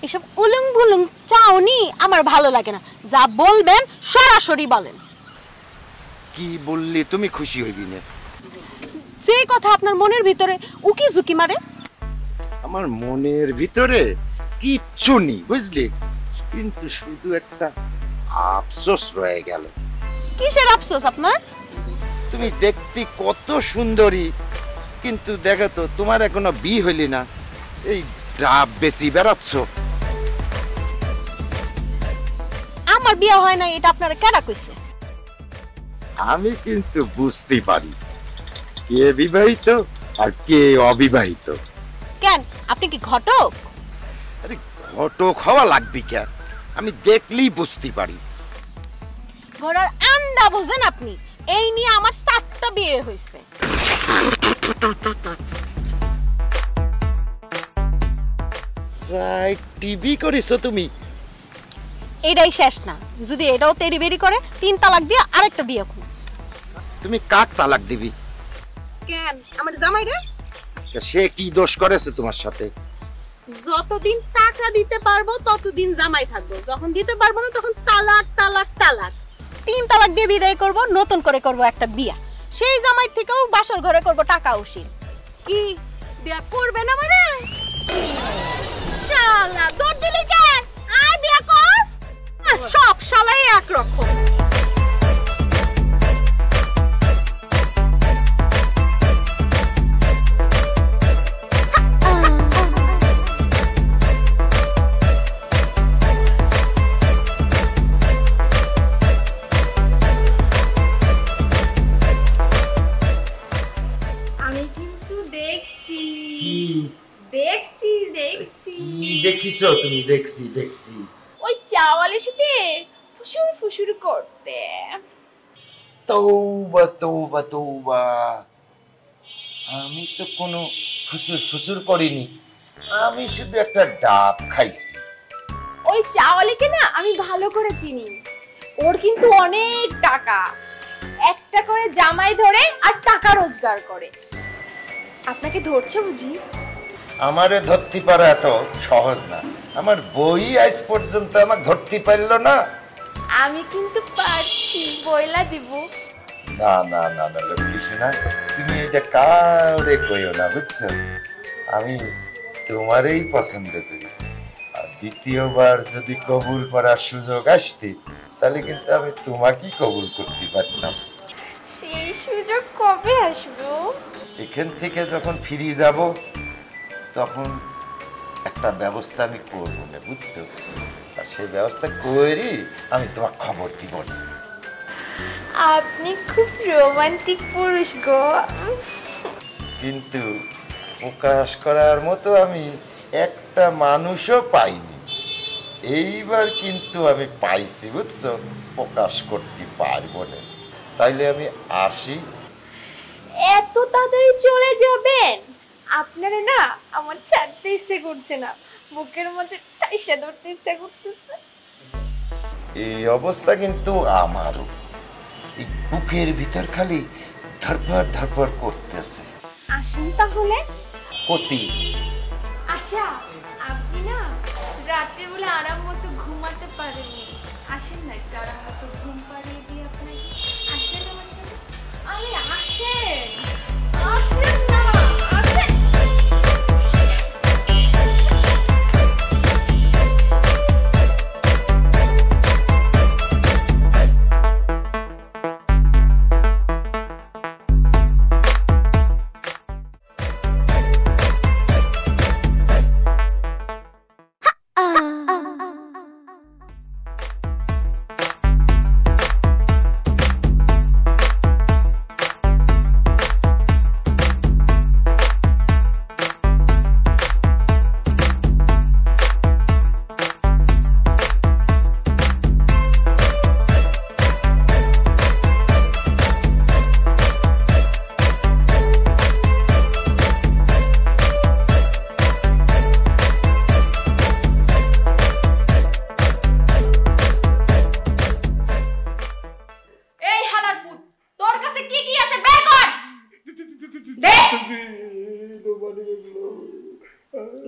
এসব উলুং বুলুং চাওনি আমার ভালো লাগে না। যা বলবেন সরাসরি বলেন। কি বললি তুমি খুশি হইবি না? যে কথা আপনার মনের ভিতরে উকি ঝুঁকি মারে। আমার মনের ভিতরে কিচ্ছু নেই বুঝলি, কিন্তু শুধু একটা আফসোস রয়ে গেল। কিসের আফসোস আপনার? তুমি দেখতে কত সুন্দরী, কিন্তু দেখো তো তোমার এখনো বিয়ে হইলি না, এই ডাব বেশি বেড়াচ্ছ। আমার বিয়ে হয় না এটা আপনারা কেডা কইছে? আমি কিন্তু বুঝতেই পারি কে বিবাহিত আর কে অবিবাহিত। কেন আপনি কি ঘটক? আরে ঘটক হওয়া লাগবে কেন, আমি দেখলেই বুঝতে পারি। ঘোড়ার আন্ডা বোঝেন আপনি। এই নিয়ে আমার 7টা বিয়ে হয়েছে। টিভি করিছো তুমি? এটাই শেষ না, যদি এটাও তেড়ি বেরি করে 3 তালাক দিয়ে আরেকটা বিয়ে করব। তুমি কাক তালাক দিবি? কেন আমার জামাই রে? সে কি দোষ করেছে তোমার সাথে? যতদিন টাকা দিতে পারবো ততদিন জামাই থাকবো, যখন দিতে পারবো না তখন তালাক তালাক তালাক। 3 তালাক দিয়ে বিদায় করব, নতুন করে করব একটা বিয়া। সেই জামাই থেকেও বাসর ঘরে করব টাকা উশিল। কি বিয়া করবে না মানে? শালা দৌড় দিলি কেন? আয় বিয়া কর। সব শালাই একরকম। দেখিছো তুমি? দেখছি ওই চাওয়ালের সাথে ফুসুর ফুসুর করতে। তৌবা তৌবা তৌবা, আমি তো কোনো ফুসুর ফুসুর করিনি, আমি শুধু একটা ডাব খাইছি। ওই চাওয়ালিকে না আমি ভালো করে চিনি। ওর কিন্তু অনেক টাকা, একটা করে জামাই ধরে আর টাকা রোজগার করে। আপনাকে ধরছে বুঝি? আমারে ধরতে পারা এত সহজ না। আমার বই আজ পর্যন্ত আমাকে ধরতে পারলো না। আমি কিন্তু পারছি, বইলা দিব। না না না না কৃষ্ণা, তুমি এটা কাউরে কইও না বুঝছো। আমি তোমারই পছন্দ করি, আর দ্বিতীয়বার যদি কবুল করার সুযোগ আসতে তাহলে কিন্তু আমি তোমাকেই কবুল করতে পারতাম। সেই সুযোগ কবে আসবে? এখান থেকে যখন ফিরে যাব তখন একটা ব্যবস্থা আমি করবো না বুঝছো, আর সেই ব্যবস্থা করি আমি তোমার খবর দিব না। আপনি খুব রোমান্টিক পুরুষ গো। কিন্তু প্রকাশ করার মতো আমি একটা মানুষও পাইনি। এইবার কিন্তু আমি পাইছি বুঝছো, প্রকাশ করতে পারবো না। তাইলে আমি আসি। এত তাড়াতাড়ি চলে যাবেন? আপনারা না আমার ছাড়তে ইচ্ছে করছে না, বুকের মধ্যে টাইসা ধরতে ইচ্ছে করতেছে। এই অবস্থা কিন্তু আমারও, এই বুকের ভিতর খালি ধরপড় ধরপড় করতেছে। আসেন তাহলে। কতি? আচ্ছা, আপনি না রাতে বলে আরাম মতো ঘুমাতে পারেননি। আসেন না, একটু আরাম মতো ঘুম পাড়িয়ে দিই আপনাকে। আসেন আমার সাথে। আরে আসেন, আসেন না, আসেন।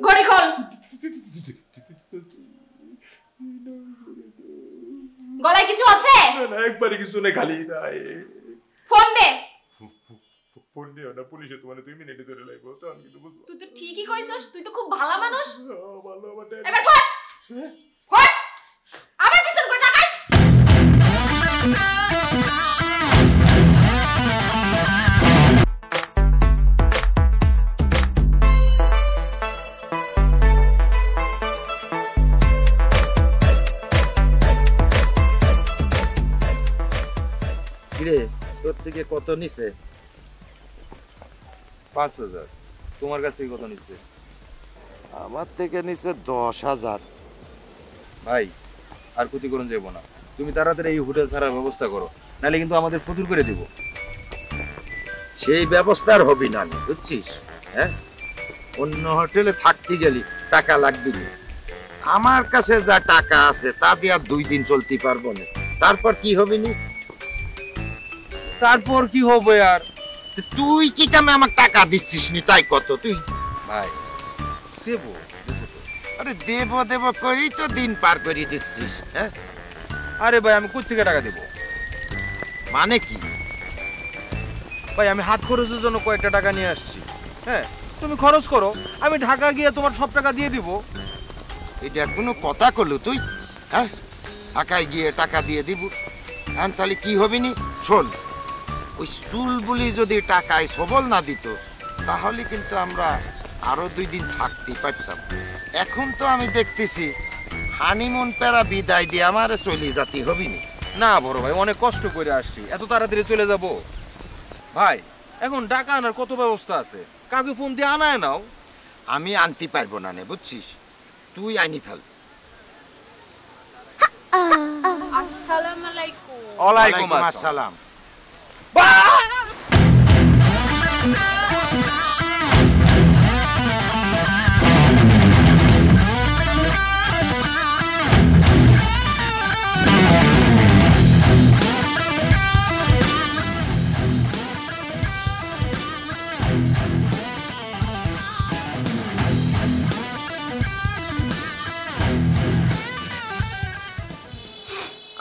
ঘড়ি খোল। গলায় কিছু আছে? না, একবারে কিছু নেই, খালি নাই। ফোন দে। ফোন দিও না, পুলিশে তোমার 2 মিনিটে ধরে লাগবে, তো আমি কিন্তু বুঝবো। তুই তো ঠিকই কইছস, তুই তো খুব ভালো মানুষ। ভালো বটে। এবার ফট ফট, আবার পিছন করে তাকাস। কিরে, তোর থেকে কত নিছে? 5,000। তোমার কাছ থেকে কত নিচ্ছে? আমার থেকে নিছে 10,000। ভাই, আর ক্ষতি করুন যাবো না, তুমি তাড়াতাড়ি এই হোটেল ছাড়ার ব্যবস্থা করো, নাহলে কিন্তু আমাদের ফতুর করে দিব। সেই ব্যবস্থা আর হবি না, বুঝছিস? হ্যাঁ, অন্য হোটেলে থাকতে গেলি টাকা লাগবে না। আমার কাছে যা টাকা আছে তা দিয়ে আর 2 দিন চলতে পারবো না, তারপর কি হবে নি? তারপর কি হবে আর? তুই কি কামে আমার টাকা দিচ্ছিস নি, তাই কত তুই? ভাই দেবো দেবো তো। আরে দেব দেব করেই তো দিন পার করে দিচ্ছিস। হ্যাঁ, আরে ভাই, আমি কোথা থেকে টাকা দেবো? মানে কি? ভাই, আমি হাত খরচের জন্য কয়েকটা টাকা নিয়ে আসছি। হ্যাঁ, তুমি খরচ করো, আমি ঢাকা গিয়ে তোমার সব টাকা দিয়ে দিব। এটা কোনো কথা করলো তুই? হ্যাঁ, ঢাকায় গিয়ে টাকা দিয়ে দিব, এখন তাহলে কি হবে নি? শোন, ওই চুল বলি যদি টাকায় সবল না দিত, তাহলে কিন্তু আমরা আরো 2 দিন থাকতে পারতাম। এখন তো আমি দেখতেছি হানিমুন প্যারা বিদায় দিয়ে আমার চলে যেতে হবে নি। না বড় ভাই, অনেক কষ্ট করে আসছি, এত তাড়াতাড়ি চলে যাব? ভাই, এখন টাকা আনার কত ব্যবস্থা আছে, কাউকে ফোন দিয়ে আনায় নাও। আমি আনতে পারবো না নে, বুঝছিস? তুই আনি ফেল। আসসালামু আলাইকুম। ওয়ালাইকুম আসসালাম। আসসালাম।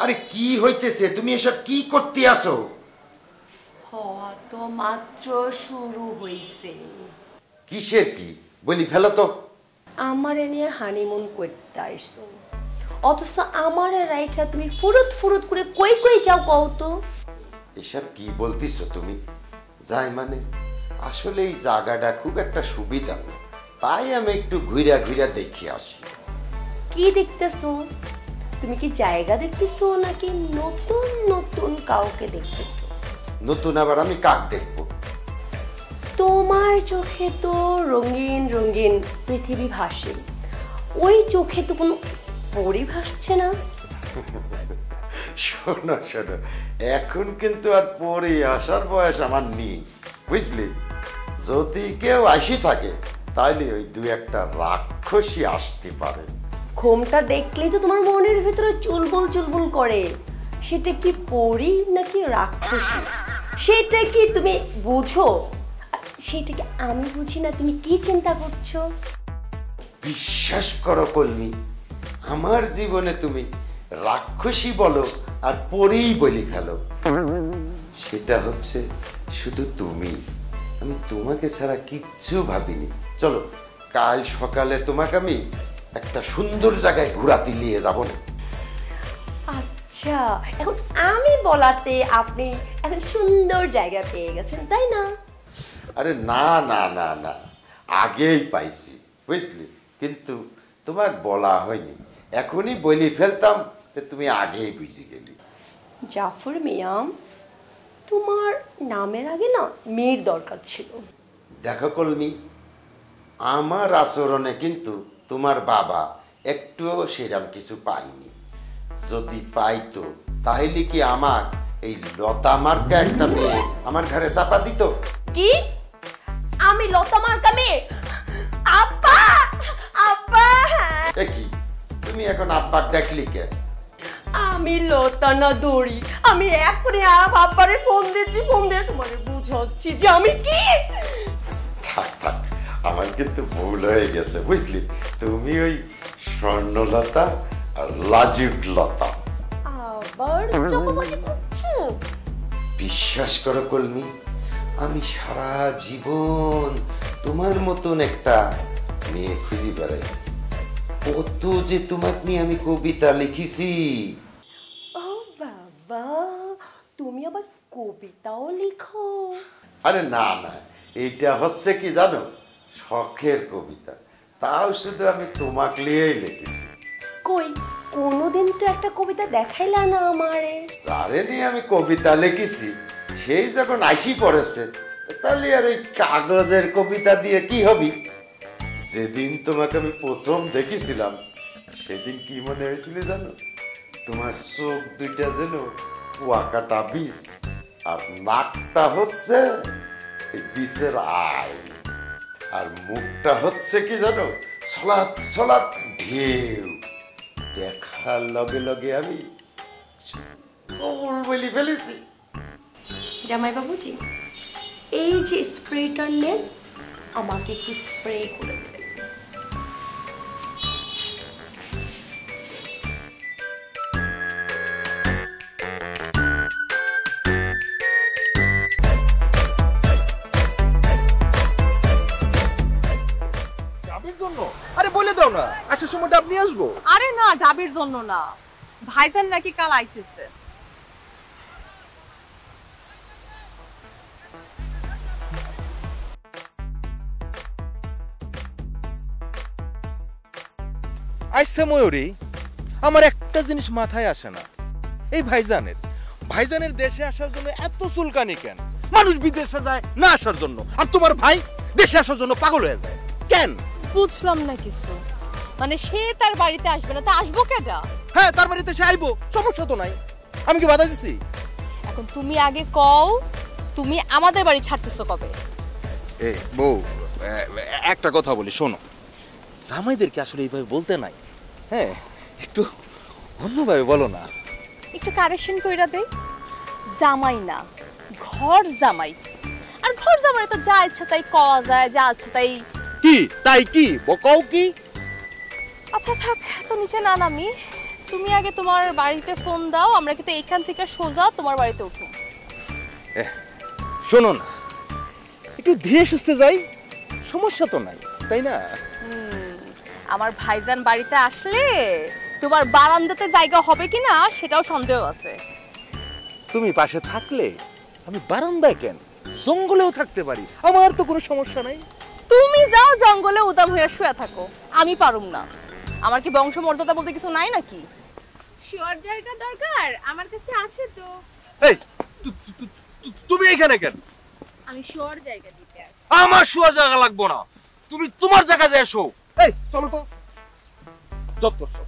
আরে কি হইতেছে? তুমি এসব কি করতে আসো? হওয়া তো মাত্র শুরু হইছে। কিসের কি বলি ফেলো তো। আমারে নিয়ে হানিমুন করতে আইসো, অথচ আমারে রাইখা তুমি ফুরুত ফুরুত করে কই কই যাও কও তো? এসব কি বলতিছো তুমি? যাই মানে, আসলে এই জায়গাটা খুব একটা সুবিধা না, তাই আমি একটু ঘুরা ঘুরা দেখে আসি। কি দেখতেছো? তুমি কি জায়গা দেখতেছো নাকি নতুন নতুন কাউকে দেখতেছো? নতুন আবার আমি কাক দেখবো? তোমার চোখে তো রঙিন রঙিন পৃথিবী ভাসে, ওই চোখে তো কোনো পরি ভাসছে না। শোনো শোনো, এখন কিন্তু আর পরে আসার বয়স আমার নেই, বুঝলি? যদি কেউ আসি থাকে তাইলে ওই 2-1টা রাক্ষসী আসতে পারে। ঘোমটা দেখলেই তো তোমার মনের ভিতরে চুলবুল চুলবুল করে, সেটা কি পরি নাকি রাক্ষসী সেটা কি তুমি বুঝো? সেটা কি আমি বুঝি না? তুমি কি চিন্তা করছো? বিশ্বাস করো কলমি, আমার জীবনে তুমি রাক্ষসী বলো আর পরেই বলি ফেলো, সেটা হচ্ছে শুধু তুমি। আমি তোমাকে ছাড়া কিচ্ছু ভাবিনি। চলো কাল সকালে তোমাকে আমি একটা সুন্দর জায়গায় ঘোরাতে নিয়ে যাবো না? আচ্ছা, এখন আমি বলাতে আপনি এখন সুন্দর জায়গা পেয়ে গেছেন, তাই না? আরে না না না না, আগেই পাইছি বুঝলি, কিন্তু তোমাকে বলা হয়নি। এখনই বলি ফেলতাম যে তুমি আগেই বুঝে গেলি। জাফর মিয়াম, তোমার নামের আগে না মেয়ের দরকার ছিল। দেখো কলমি, আমার আচরণে কিন্তু তোমার বাবা একটুও সেরাম কিছু পাইনি। যদি পাইতো তাহলে কি আমার এই লতা মার্কা একটা মেয়ে আমার ঘরে চাপা দিত? কি? আমি লতা মার্কা মেয়ে? আব্বা, আব্বা! এ কি, তুমি এখন আব্বাক ডাকলি কে? আমি লতা না দড়ি। আমি এখনই আব্বারে ফোন দিচ্ছি, ফোন দিয়ে তোমারে বুঝাচ্ছি যে আমি কি। থাক থাক, আমার কিন্তু ভুল হয়ে গেছে বুঝলি। তুমি ওই স্বর্ণলতা আর লাজুক লতা। আবার চাপাবাজি করছো? বিশ্বাস করো কলমি, আমি সারা জীবন তোমার মতন একটা মেয়ে খুঁজে বেড়াইছি। কত যে তোমাকে নিয়ে আমি কবিতা লিখেছি। ও বাবা, তুমি আবার কবিতাও লিখো? আরে না না, এইটা হচ্ছে কি জানো, শখের কবিতা। তাও শুধু আমি তোমাকে নিয়েই লিখেছি। কই, কোনোদিন তো একটা কবিতা দেখাইলা না আমারে। যারে নিয়ে আমি কবিতা লিখেছি সেই যখন আইসি পড়েছে, তাহলে আর এই কাগজের কবিতা দিয়ে কি হবি? যেদিন তোমাকে আমি প্রথম দেখেছিলাম সেদিন কি মনে হয়েছিল জানো? তোমার চোখ দুইটা যেন কুয়াকাটা বীজ, আর নাকটা হচ্ছে এই বীজের আই, আর মুখটা হচ্ছে কি জানো, ছলাৎ ছলাৎ ঢেউ। দেখার লগে লগে আমি গোল বলি ফেলেছি। জামাই বাবুজি, এই যে স্প্রেটা নেন, আমাকে একটু স্প্রে করে দেবেন। আরে বলে দাও না, আসার সময় ডাব নিয়ে আসবো। আরে না, ডাবের জন্য না, ভাইজান নাকি কাল আইতেছে। আইসা ময়ূরী, আমার একটা জিনিস মাথায় আসে না, এই ভাইজানের দেশে আসার জন্য এত চুলকানি কেন? মানুষ বিদেশে যায় না আসার জন্য, আর তোমার ভাই দেশে আসার জন্য পাগল হয়ে যায় কেন? বুঝলাম না কিছু, মানে সে তার বাড়িতে আসবে না, তা আসবো কেটা? হ্যাঁ, তার বাড়িতে সে আইবো, সমস্যা তো নাই, আমি কি বাধা দিছি? এখন তুমি আগে কও, তুমি আমাদের বাড়ি ছাড়তেছো কবে? এই বউ, একটা কথা বলি শোনো, জামাইদেরকে আসলে এইভাবে বলতে নাই, হ্যাঁ, একটু অন্যভাবে বলো না। একটু কারেকশন কইরা দেই, জামাই না, ঘর জামাই। আর ঘর জামাই তো যা ইচ্ছা তাই কওয়া যায়, যা ইচ্ছা তাই। কি তাই কি বকাও কি? আচ্ছা থাক, তো নিচে না নামি, তুমি আগে তোমার বাড়িতে ফোন দাও, আমরা কিন্তু এখান থেকে সোজা তোমার বাড়িতে উঠো। শোনো না, একটু ধীরে সুস্থে যাই, সমস্যা তো নাই, তাই না? আমার ভাইজান বাড়িতে আসলে তোমার বারান্দাতে জায়গা হবে কিনা সেটাও সন্দেহ আছে। তুমি পাশে থাকলে আমি বারান্দায় কেন, জঙ্গলেও থাকতে পারি, আমার তো কোনো সমস্যা নাই। তুমি যাও জঙ্গলে উদাম হয়ে শুয়ে থাকো, আমি পারুম না। আমার কি বংশমর্যাদা বলতে কিছু নাই নাকি? শোয়ার জায়গা দরকার আমার কাছে আছে তো। এই তুমি এখানে কেন? আমি শোয়ার জায়গা দিতে আসি। আমার শোয়ার জায়গা লাগবো না, তুমি তোমার জায়গায় যাই শো। এই চলো তো, যত সব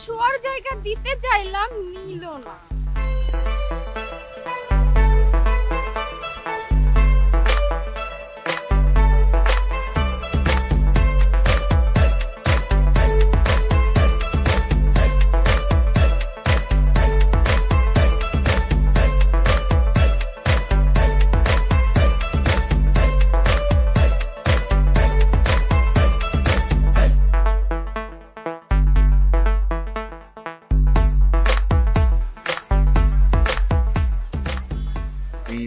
শোয়ার জায়গা দিতে চাইলাম, নিল না।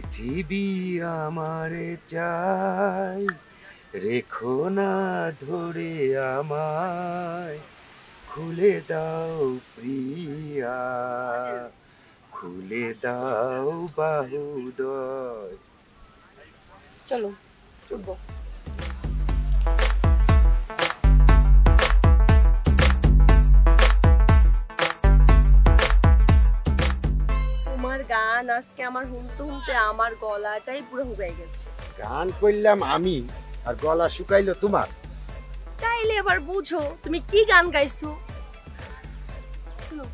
পৃথিবী আমারে চাই, রেখো না ধরে আমায়, খুলে দাও প্রিয়া, খুলে দাও বাহুদয়। চলো উঠবো। তোমার গান আজকে আমার শুনতে শুনতে আমার গলাটাই পুরো হুগাই গেছে। গান করলাম আমি আর গলা শুকাইলো তোমার। তাইলে এবার বুঝো তুমি কি গান গাইছো। শোনো,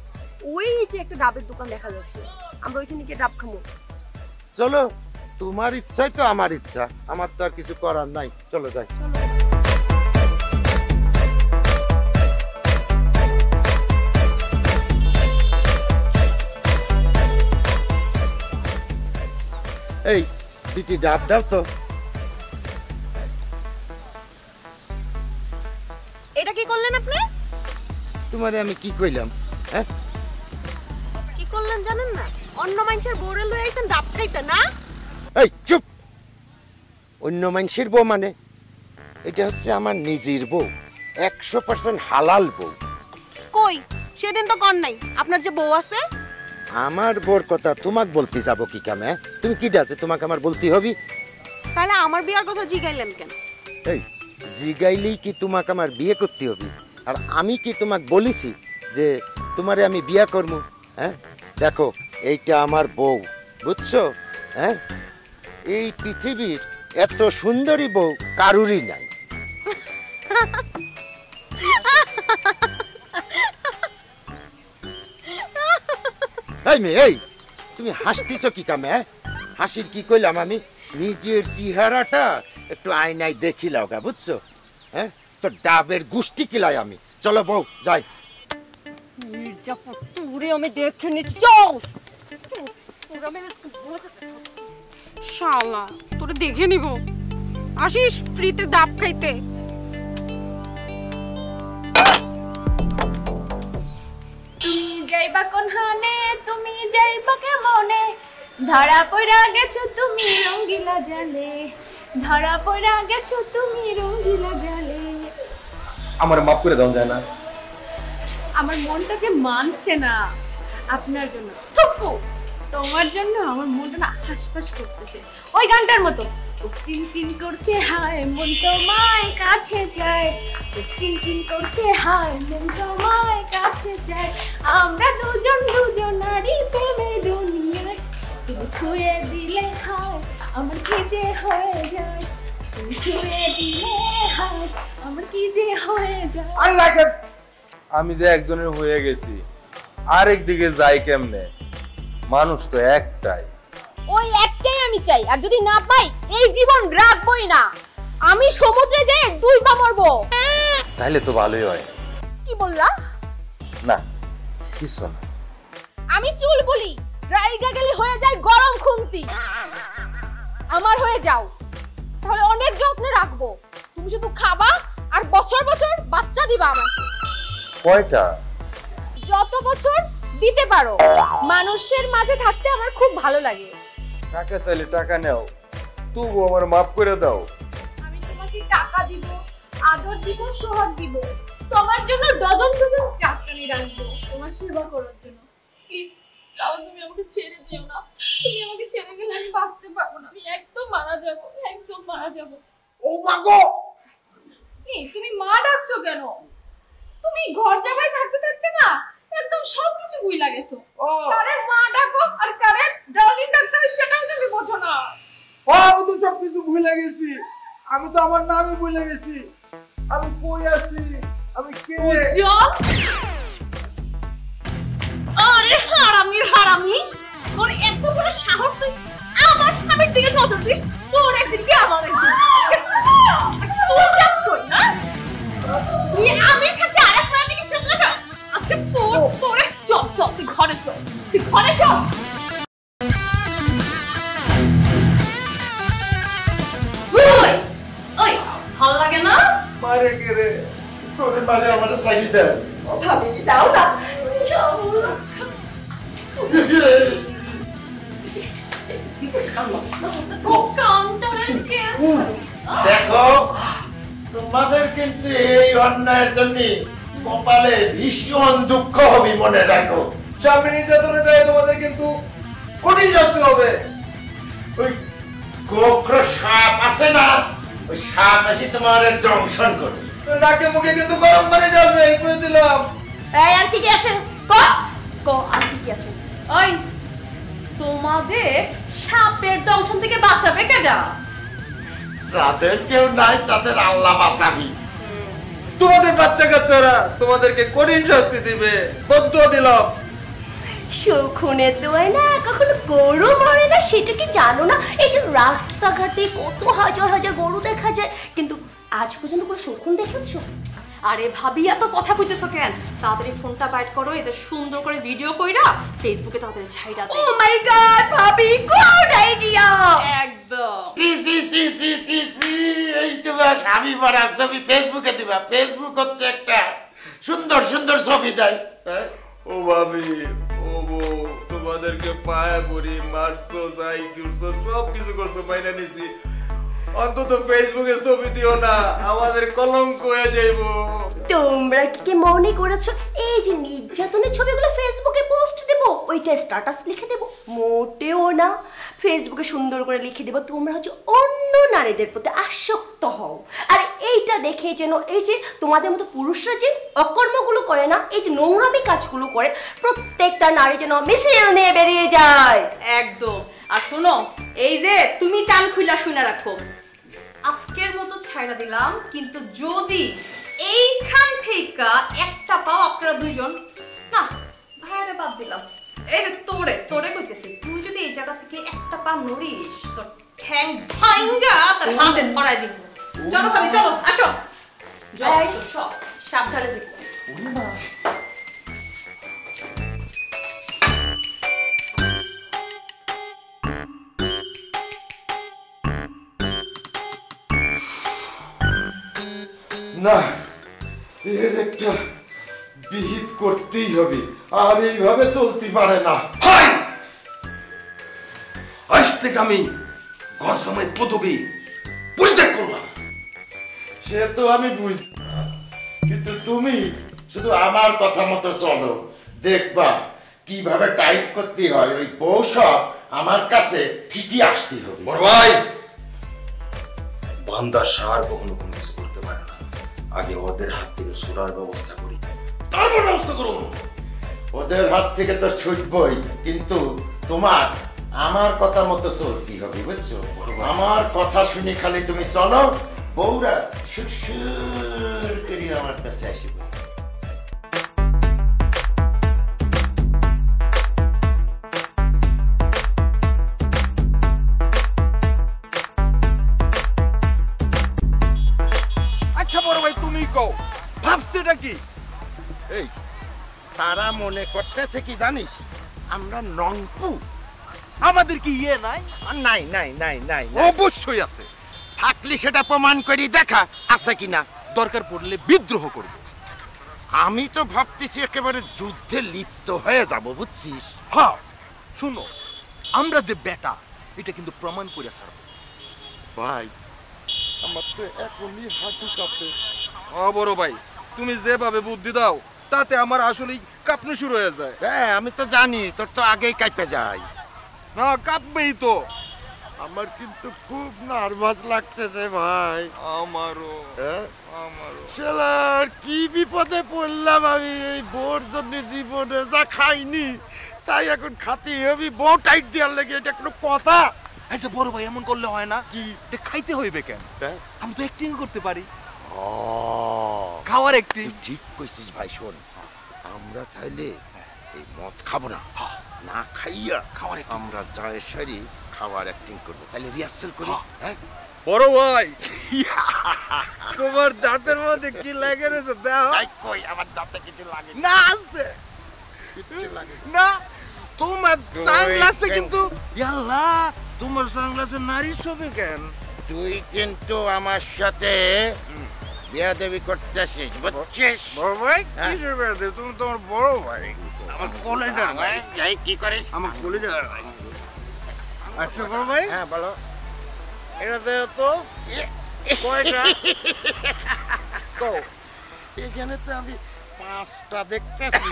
ওই যে একটা ডাবের দোকান দেখা যাচ্ছে, আমরা ওইখানে গিয়ে ডাব খাবো। চলো, তোমার ইচ্ছাই তো আমার ইচ্ছা, আমার তো আর কিছু করার নাই। চলো যাই। এই দুটি ডাব দাও তো। এটা কি করলেন আপনি? তোমারে আমি কি কইলাম? হ্যাঁ, কি করলেন জানেন না? অন্য মানুষের বউরে লই আইছেন ডাব খাইতে না? এই চুপ। অন্য মানুষের বউ মানে? এটা হচ্ছে আমার নিজের বউ, 100% হালাল বউ। কই সেদিন তো কর নাই আপনার যে বউ আছে। আমার বউর কথা তোমাকে বলতে যাবো কি কামে? তুমি কি ডাছে তোমাকে আমার বলতে হবে? তাহলে আমার বিয়ার কথা জিগাইলেন কেন? এই জিগাইলেই কি তোমাকে আমার বিয়ে করতে হবে? আর আমি কি তোমাকে বলিছি যে তোমারে আমি বিয়ে করব? হ্যাঁ, দেখো এইটা আমার বউ, বুঝছো? হ্যাঁ, এই পৃথিবীর এত সুন্দরী বউ কারুরই নাই। এই মেয়ে, এই তুমি হাসতেছো কি কামে? হাসির কি কইলাম আমি? নিজের চেহারাটা একটু আয়নায় দেখিলাও গা, বুঝছো? হ্যাঁ, তো ডাবের গুষ্টি কিলাই আমি। চলো বউ যাই। মির্জাপুর তুরে আমি দেখে নিচ্ছি, চল। শালা তোরে দেখে নিব, আসিস ফ্রিতে ডাব খাইতে। তুমি যাইবা কোন হানে, তুমি যাইবা কেমনে, ধরা পড়া গেছো তুমি রঙ্গিলা জালে, ধরা পড়া গেছো তুমি রঙ্গিলা জালে। আমার মাফ করে দাও যায় না? আমার মনটা যে মানছে না আপনার জন্য। থুকু, তোমার জন্য আমার মনটা না হাসপাস করতেছে, ওই গানটার মতো। চিনচিন করছে হায় মন তোমায় কাছে যায়, চিনচিন করছে হায় মন তোমায় কাছে যায়। আমরা দুজন দুজনারই প্রেমের দুনিয়ায়, তুমি ছুঁয়ে দিলে হায় আমার কি যে হয়ে যায়, তুমি ছুঁয়ে দিলে হায় আমার কি যে হয়ে যায়। আমি যে একজনের হয়ে গেছি, আরেক দিকে যাই কেমনে? মানুষ তো একটাই। ওই একটাই আমি চাই, আর যদি না পাই এই জীবন রাখবই না, আমি সমুদ্রে যেয়ে ডুইবা মরবো। তাহলে তো ভালোই হয়। কি বললা? না কিছু না। আমি চুল বলি, রাইগা গেলে হয়ে যায় গরম খুন্তি। আমার হয়ে যাও, তাহলে অনেক যত্নে রাখবো। তুমি শুধু খাবা আর বছর বছর বাচ্চা দিবা আমাকে। কয়টা? যত বছর দিতে পারো। মানুষের মাঝে থাকতে আমার খুব ভালো লাগে। টাকা চাইলে টাকা নাও, তবু আমার মাফ করে দাও। আমি তোমাকে টাকা দিব, আদর দিব, সোহাগ দিব, তোমার জন্য ডজন ডজন চাকরানি রাখবো তোমার সেবা করার জন্য। প্লিজ তাও তুমি আমাকে ছেড়ে দিও না। তুমি আমাকে ছেড়ে গেলে আমি বাঁচতে পারবো না, আমি একদম মারা যাব, একদম মারা যাব। ও মা গো! এই তুমি মা ডাকছো কেন? তুমি ঘর জামাই থাকতে থাকতে না একদম সবকিছু ভুইলা গেছো। কারে মা ডাকো আর কারে ডার্লিং ডাকতে হয় সেটাও তুমি বোঝো না। আমি তো সবকিছু ভুলে গেছি, আমি তো আমার নামই ভুলে গেছি। আমি কই আছি, আমি কে? আরে হারামি হারামি, তোর এত বড় সাহস তুই আমার স্বামীর দিকে নজর দিস? তোর একদিন কি আমার একদিন? তোর জাত কই না? তুই আমি থাকতে আরেক মেয়ের দিকে চলে যা। আজকে তোর চল চল, তুই ঘরে চল, তুই ঘরে চল। ওই ওই ভালো লাগে না? মারে কে রে? তোরে মারে আমার সাইডে দে। ভাবি দাও না। দেখো তোমাদের কিন্তু এই অন্যায়ের জন্য কপালে ভীষণ দুঃখ হবে, মনে রাখো। স্বামী নির্যাতনে দেয় তোমাদের কিন্তু কঠিন শাস্তি হবে। ওই গোগ্র সাপ আছে না, ওই সাপ এসে তোমার দংশন করবে। নাকে মুখে কিন্তু গরম পানি ঢালবে, এই করে দিলাম। এই আর কি কি আছে ক ক আর কি কি আছে? ওই তোমাদের সাপের দংশন থেকে বাঁচাবে কেডা? যাদের কেউ নাই তাদের আল্লাহ বাঁচাবি। তোমাদের বাচ্চা কাচ্চারা তোমাদেরকে কঠিন শাস্তি দিবে, বদুয়া দিলাম। শকুনের দোয়ায় না কখনো গরু মরে না, সেটা কি জানো না? এই যে রাস্তাঘাটে কত হাজার হাজার গরু দেখা যায়, কিন্তু আজ পর্যন্ত কোনো শকুন দেখেছো? আরে ভাবি এত কথা কইতেছো কেন? তাড়াতাড়ি ফোনটা বাইট করো, এদের সুন্দর করে ভিডিও কইরা ফেসবুকে তাড়াতাড়ি ছাইড়া দাও। ও মাই গড ভাবি, গুড আইডিয়া। একদম। সি সি সি সি সি সি, এই তোমার স্বামী ভরা ছবি ফেসবুকে দিবা। ফেসবুক হচ্ছে একটা সুন্দর সুন্দর ছবি দেয়। ও ভাবি, ও বউ, তোমাদেরকে পায়ে পড়ি, মারছো, যাই করছো, সব কিছু করছো, মাইনা নিছি। অন্তত ফেসবুকে ছবি দিও না, আমাদের কলঙ্ক হয়ে যাইব। তোমরা কি মনে করেছো এই যে নির্যাতনের ছবিগুলো ফেসবুকে পোস্ট দেব, ওইটা স্ট্যাটাস লিখে দেব? মোটেও না। ফেসবুকে সুন্দর করে লিখে দেব তোমরা হচ্ছে অন্য নারীদের প্রতি আসক্ত হও, আর এইটা দেখে যেন এই যে তোমাদের মতো পুরুষরা যে অকর্মগুলো করে না, এই যে নোংরামি কাজগুলো করে, প্রত্যেকটা নারী যেন মিছিল নিয়ে বেরিয়ে যায়। একদম। আর শোনো, এই যে তুমি কান খুইলা শুনে রাখো, আজকের মতো ছাইড়া দিলাম, কিন্তু যদি এইখান থেকে একটা পাও আপনারা দুইজন, না ভাইরে বাদ দিলাম, এই যে তোরে তোরে কইতেছি, তুই যদি এই জায়গা থেকে একটা পা নড়িস, তোর ঠ্যাং ভাঙ্গা তোর হাতে ধরাই দিব। চলো ভাবি, চলো, আসো। জয় তো সব সাবধানে যেও। না, এর একটা বিহিত করতেই হবে, আর এইভাবে চলতে পারে না। আজ থেকে আমি ঘর সময় পদবী পরিত্যাগ করলাম। সে তো আমি বুঝি, কিন্তু তুমি শুধু আমার কথা মতো চলো, দেখবা কিভাবে টাইট করতে হয়। ওই বউ সব আমার কাছে ঠিকই আসতে হবে। বড় ভাই, বান্দা সার কখনো কোনো কিছু করতে পারে না, আগে ওদের হাত থেকে ছুটার ব্যবস্থা করি, তারপর ব্যবস্থা করো। ওদের হাত থেকে তো ছুটবই, কিন্তু তোমার আমার কথা মতো চলতে হবে, বুঝছো? আমার কথা শুনে খালি তুমি চলো, বউরা সুর করে আমার কাছে আসবে। আচ্ছা বড় ভাই, তুমি কও ভাবছেটা কি? এই তারা মনে করতেছে কি জানিস, আমরা নংপু। আমাদের কি ইয়ে নাই? নাই নাই নাই নাই, অবশ্যই আছে। থাকলে সেটা প্রমাণ করি দেখা আছে কিনা। দরকার পড়লে বিদ্রোহ করব। আমি তো ভাবতেছি একেবারে যুদ্ধে লিপ্ত হয়ে যাব, বুঝছিস? হ্যাঁ শুনো, আমরা যে বেটা এটা কিন্তু প্রমাণ করে ছাড়বো। ভাই আমার তো এখনই হাঁটু কাঁপে। ও বড় ভাই, তুমি যেভাবে বুদ্ধি দাও তাতে আমার আসলেই কাঁপনি শুরু হয়ে যায়। হ্যাঁ আমি তো জানি, তোর তো আগেই কাঁপে যায়। না কাঁপবেই তো। আমার কিন্তু খুব নার্ভাস লাগতেছে ভাই। আমারও হ্যাঁ আমারও। শালার কি বিপদে পড়লাম আমি, এই বউর জন্য জীবনে যা খাইনি তাই এখন খাতে হবে। বউ টাইট দেওয়ার লেগে এটা কোনো কথা? আচ্ছা বড় ভাই, এমন করলে হয় না? কি এটা খাইতে হইবে কেন? আমি তো অ্যাক্টিং করতে পারি। খাওয়ার একটি ঠিক কইছিস ভাই। শোন, আমরা তাইলে এই মদ খাবো না, না খাইয়া খাওয়ার আমরা যায় সারি খাওয়ার অ্যাক্টিং করবো। তাহলে রিহার্সাল করি। হ্যাঁ বড় ভাই, তোমার দাঁতের মধ্যে কি লাগে রয়েছে দেখো। কই আমার দাঁতে কিছু লাগে না? আছে কিছু লাগে না? তোমার সানগ্লাসে কিন্তু ইয়াল্লা, তোমার সানগ্লাসে নারী ছবি কেন? তুই কিন্তু আমার সাথে বিয়াদবি করতেছিস, বুঝছিস? বড় ভাই কি করবে? তুমি তোমার বড় ভাই, আমার কলেজার ভাই। যাই কি করে আমার কলেজার ভাই। আচ্ছা বড় ভাই, হ্যাঁ বলো। এটা দেও তো কয়টা? কও। এখানে তো আমি 5টা দেখতেছি।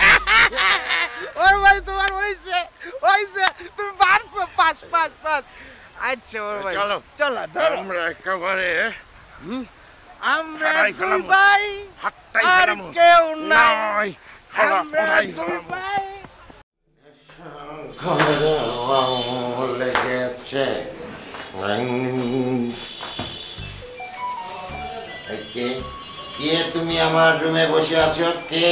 ওর ভাই তোমার হইছে হইছে, তুমি পারছো, পাস পাস পাস। আচ্ছা ওর ভাই চলো চলো ধরো। আমরা একেবারে আমরা হারাই দুই ফেলামু। ভাই হাতটাই আর ফেলামু। কেউ নাই। নাই, হারা, আমরা হারাই দুই ফেলামু। ভাই। লেগেছে কে? কে তুমি আমার রুমে বসে আছো? কে?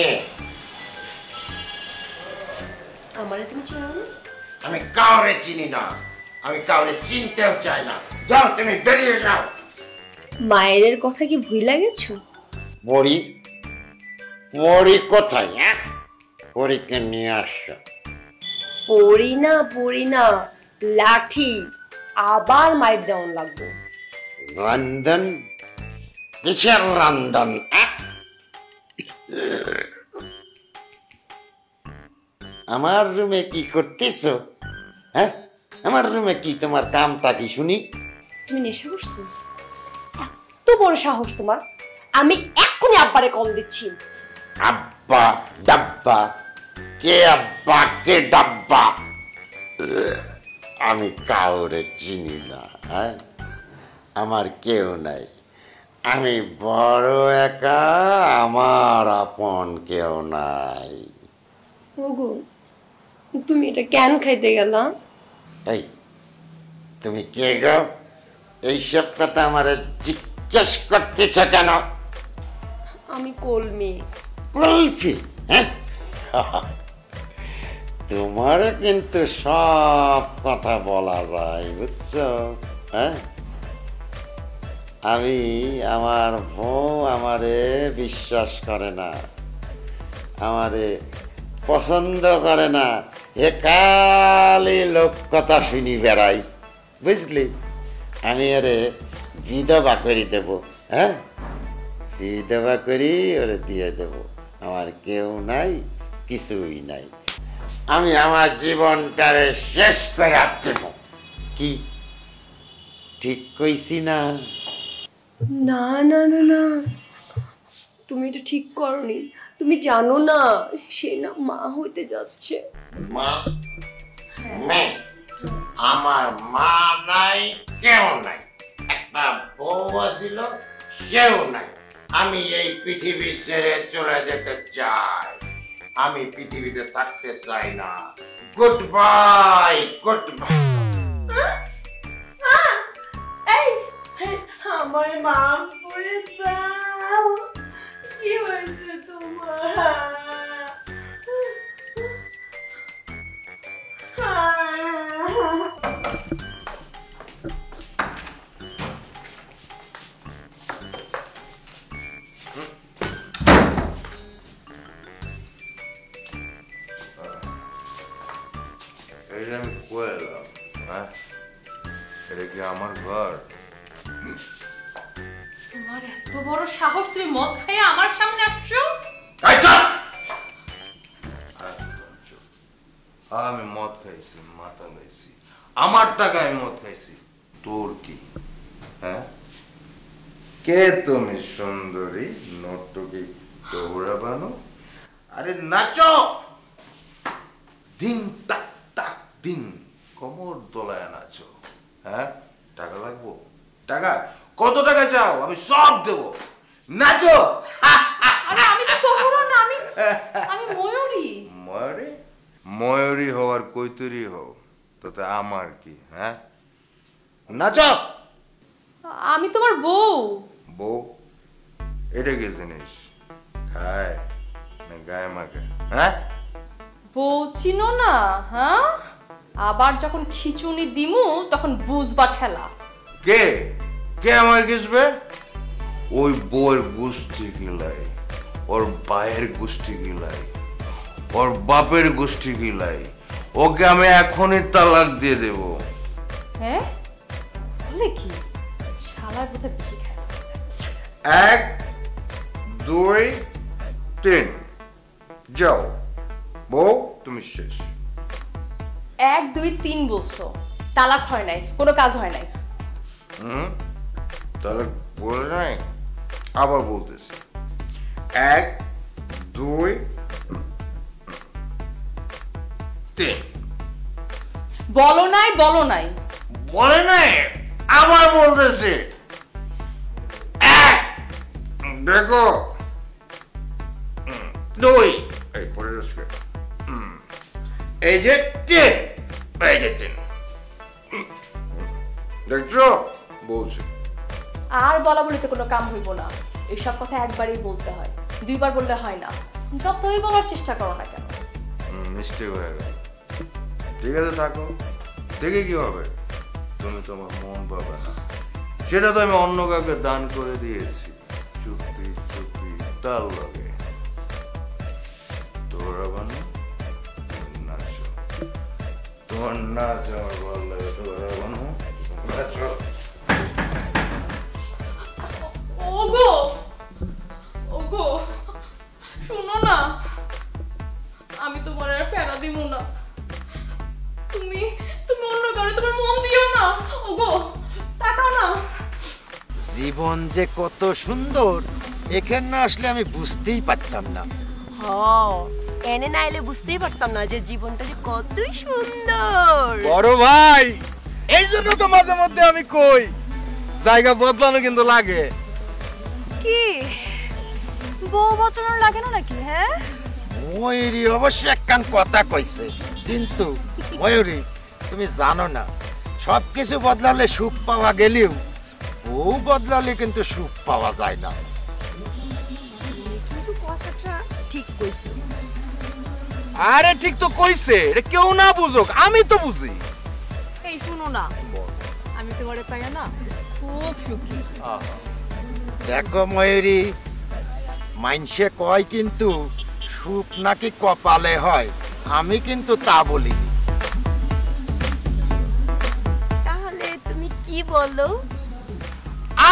আমারে তুমি চেনো না? আমি কাউরে চিনি না, আমি কাউরে চিনতেও চাই না। যাও তুমি বেরিয়ে যাও। মায়ের কথা কি ভুইলা গেছো? পরি পরি কোথায়? হ্যাঁ, পরীকে নিয়ে আসো। পড়ি না লাঠি আবার মাইর দেওয়ান লাগবো। রন্ধন? কিসের রন্ধন? আমার রুমে কি করতেছো? হ্যাঁ, আমার রুমে কি তোমার কামটা কি শুনি? তুমি নেশা করছো? এত বড় সাহস তোমার! আমি এক্ষুনি আব্বারে কল দিচ্ছি। আব্বা ডাব্বা? কে আব্বা কে ডাব্বা? আমি কাউরে চিনি না। হ্যাঁ, আমার কেউ নাই, আমি বড় একা, আমার আপন কেউ নাই। ওগো, তুমি এটা কেন খাইতে গেলা? এই তুমি কে গো? এইসব কথা আমার জিজ্ঞেস করতেছ কেন? আমি কলমি। কুলফি? হ্যাঁ, তোমার কিন্তু সব কথা বলা যায়, বুঝছো? হ্যাঁ, আমি আমার বউ আমারে বিশ্বাস করে না, আমারে পছন্দ করে না, এ কালি লোক কথা শুনি বেড়াই, বুঝলি? আমি আরে বিধবা করে দেব। হ্যাঁ, বিধবা করি ওরে দিয়ে দেব। আমার কেউ নাই, কিছুই নাই, আমি আমার জীবনটারে শেষ করে দেব। কি ঠিক কইছি না? না না না না, তুমি এটা ঠিক করনি। তুমি জানো না সে না মা হইতে যাচ্ছে। মা? মেয়ে? আমার মা নাই, কেউ নাই, একটা বউ আছিল, কেউ নাই। আমি এই পৃথিবী ছেড়ে চলে যেতে চাই, আমি পৃথিবীতে থাকতে চাই না। Good bye, good bye. এই আমার মাফ করে দাও। কি হয়েছে তোমার? এটা আমি কয়ে এলাম, হ্যাঁ? এটা কি আমার ঘর? তোমার এত বড় সাহস, তুমি মদ খাইয়ে আমার সামনে আসছো? আমি মদ খাইছি, মাথা খাইছি, আমার টাকায় আমি মদ খাইছি, তোর কি? হ্যাঁ, কে তুমি সুন্দরী নর্তকী দৌড়া বানো? আরে নাচো, দিন তাক তাক দিন, কোমর দোলায় নাচো। হ্যাঁ, টাকা লাগবো? টাকা কত টাকা চাও? আমি সব দেবো, নাচো। আরে আমি তো তোহরা না, আমি ময়ূরী। ময়ূরী? ময়ূরী হওয়ার কৈতরি হও, তাতে আমার কি? হ্যাঁ, নাচো। আমি তোমার বউ। বউ? এটা কি জিনিস? খায় না গায়ে মাখে? হ্যাঁ, বউ চিনো না? হ্যাঁ, আবার যখন খিচুনি দিমু তখন বুঝবা ঠেলা। কে কে আমার ঘিসবে? ওই বউয়ের গোষ্ঠী গিলাই, ওর বায়ের গোষ্ঠী গিলাই, ওর বাপের গোষ্ঠী গিলাই, ওকে আমি এখনই তালাক দিয়ে দেব। হ্যাঁ, বলে কি? শালার বোধহয় বেশি খায় ফেলছে। 1 2 3 যাও, বউ তুমি শেষ। 1 2 3 বলছো, তালাক হয় নাই, কোনো কাজ হয় নাই। তাহলে বলে নাই, আবার বলতেছি 1 2 3। বলো নাই, বলো নাই। বলে নাই, আবার বলতেছি 1 দেখো 2 এই পরে এই যে 3 এই যে 3 দেখছো বলছি। আর বলা বলিতে কোনো কাম হইব না, এইসব কথা একবারই বলতে হয়, দুইবার বললে হয় না। যতই বলার চেষ্টা করো না কেন। মিস্টেক হয়ে গেল। ঠিক আছে থাকো, দেখে কি হবে, তুমি তোমার মন পাবে না, সেটা তো আমি অন্য কাউকে দান করে দিয়েছি চুপি চুপি তার লাগে। তোরা বানো নাচ, তোমার নাচ আমার ভালো লাগে। তোরা বানো নাচো। ওগো ওগো শুনো না, আমি তোমার আর ফেরা দিব না। তুমি তুমি অন্য কারো তোমার মন দিও না। ওগো তাকাও না। জীবন যে কত সুন্দর এখানে না আসলে আমি বুঝতেই পারতাম না। এনে না এলে বুঝতেই পারতাম না যে জীবনটা যে কতই সুন্দর। বড় ভাই, এই জন্য তো মাঝে মধ্যে আমি কই জায়গা বদলানো কিন্তু লাগে। কি বউ বচন লাগে না নাকি? হ্যাঁ ময়ূরী অবশ্য একখান কথা কইছে, কিন্তু ময়ূরী তুমি জানো না সবকিছু বদলালে সুখ পাওয়া গেলেও বউ বদলালে কিন্তু সুখ পাওয়া যায় না। কিন্তু কথাটা ঠিক কইছো। আরে ঠিক তো কইছে, এটা কেউ না বুঝুক, আমি তো বুঝি। এই শুনো না, আমি তোমারে পাইয়া না খুব সুখী। দেখো ময়ূরী, মাইনসে কয় কিন্তু সুখ নাকি কপালে হয়, আমি কিন্তু তা বলি। তাহলে তুমি কি বলো?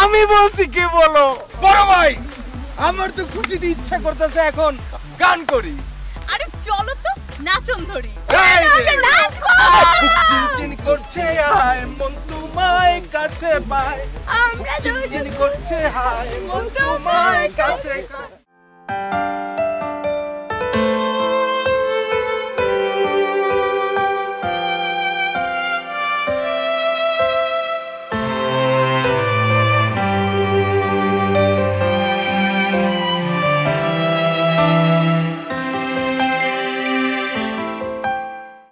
আমি বলছি কি বলো বড় ভাই, আমার তো খুশিতে ইচ্ছা করতেছে এখন গান করি। আরে চলো তো নাচন ধরি। এই যে, বুক চিনচিন করছে আয় মন তোমায় কাছে পায়, আমরা চিনচিন করছে হায় মন তোমায় কাছে পায়।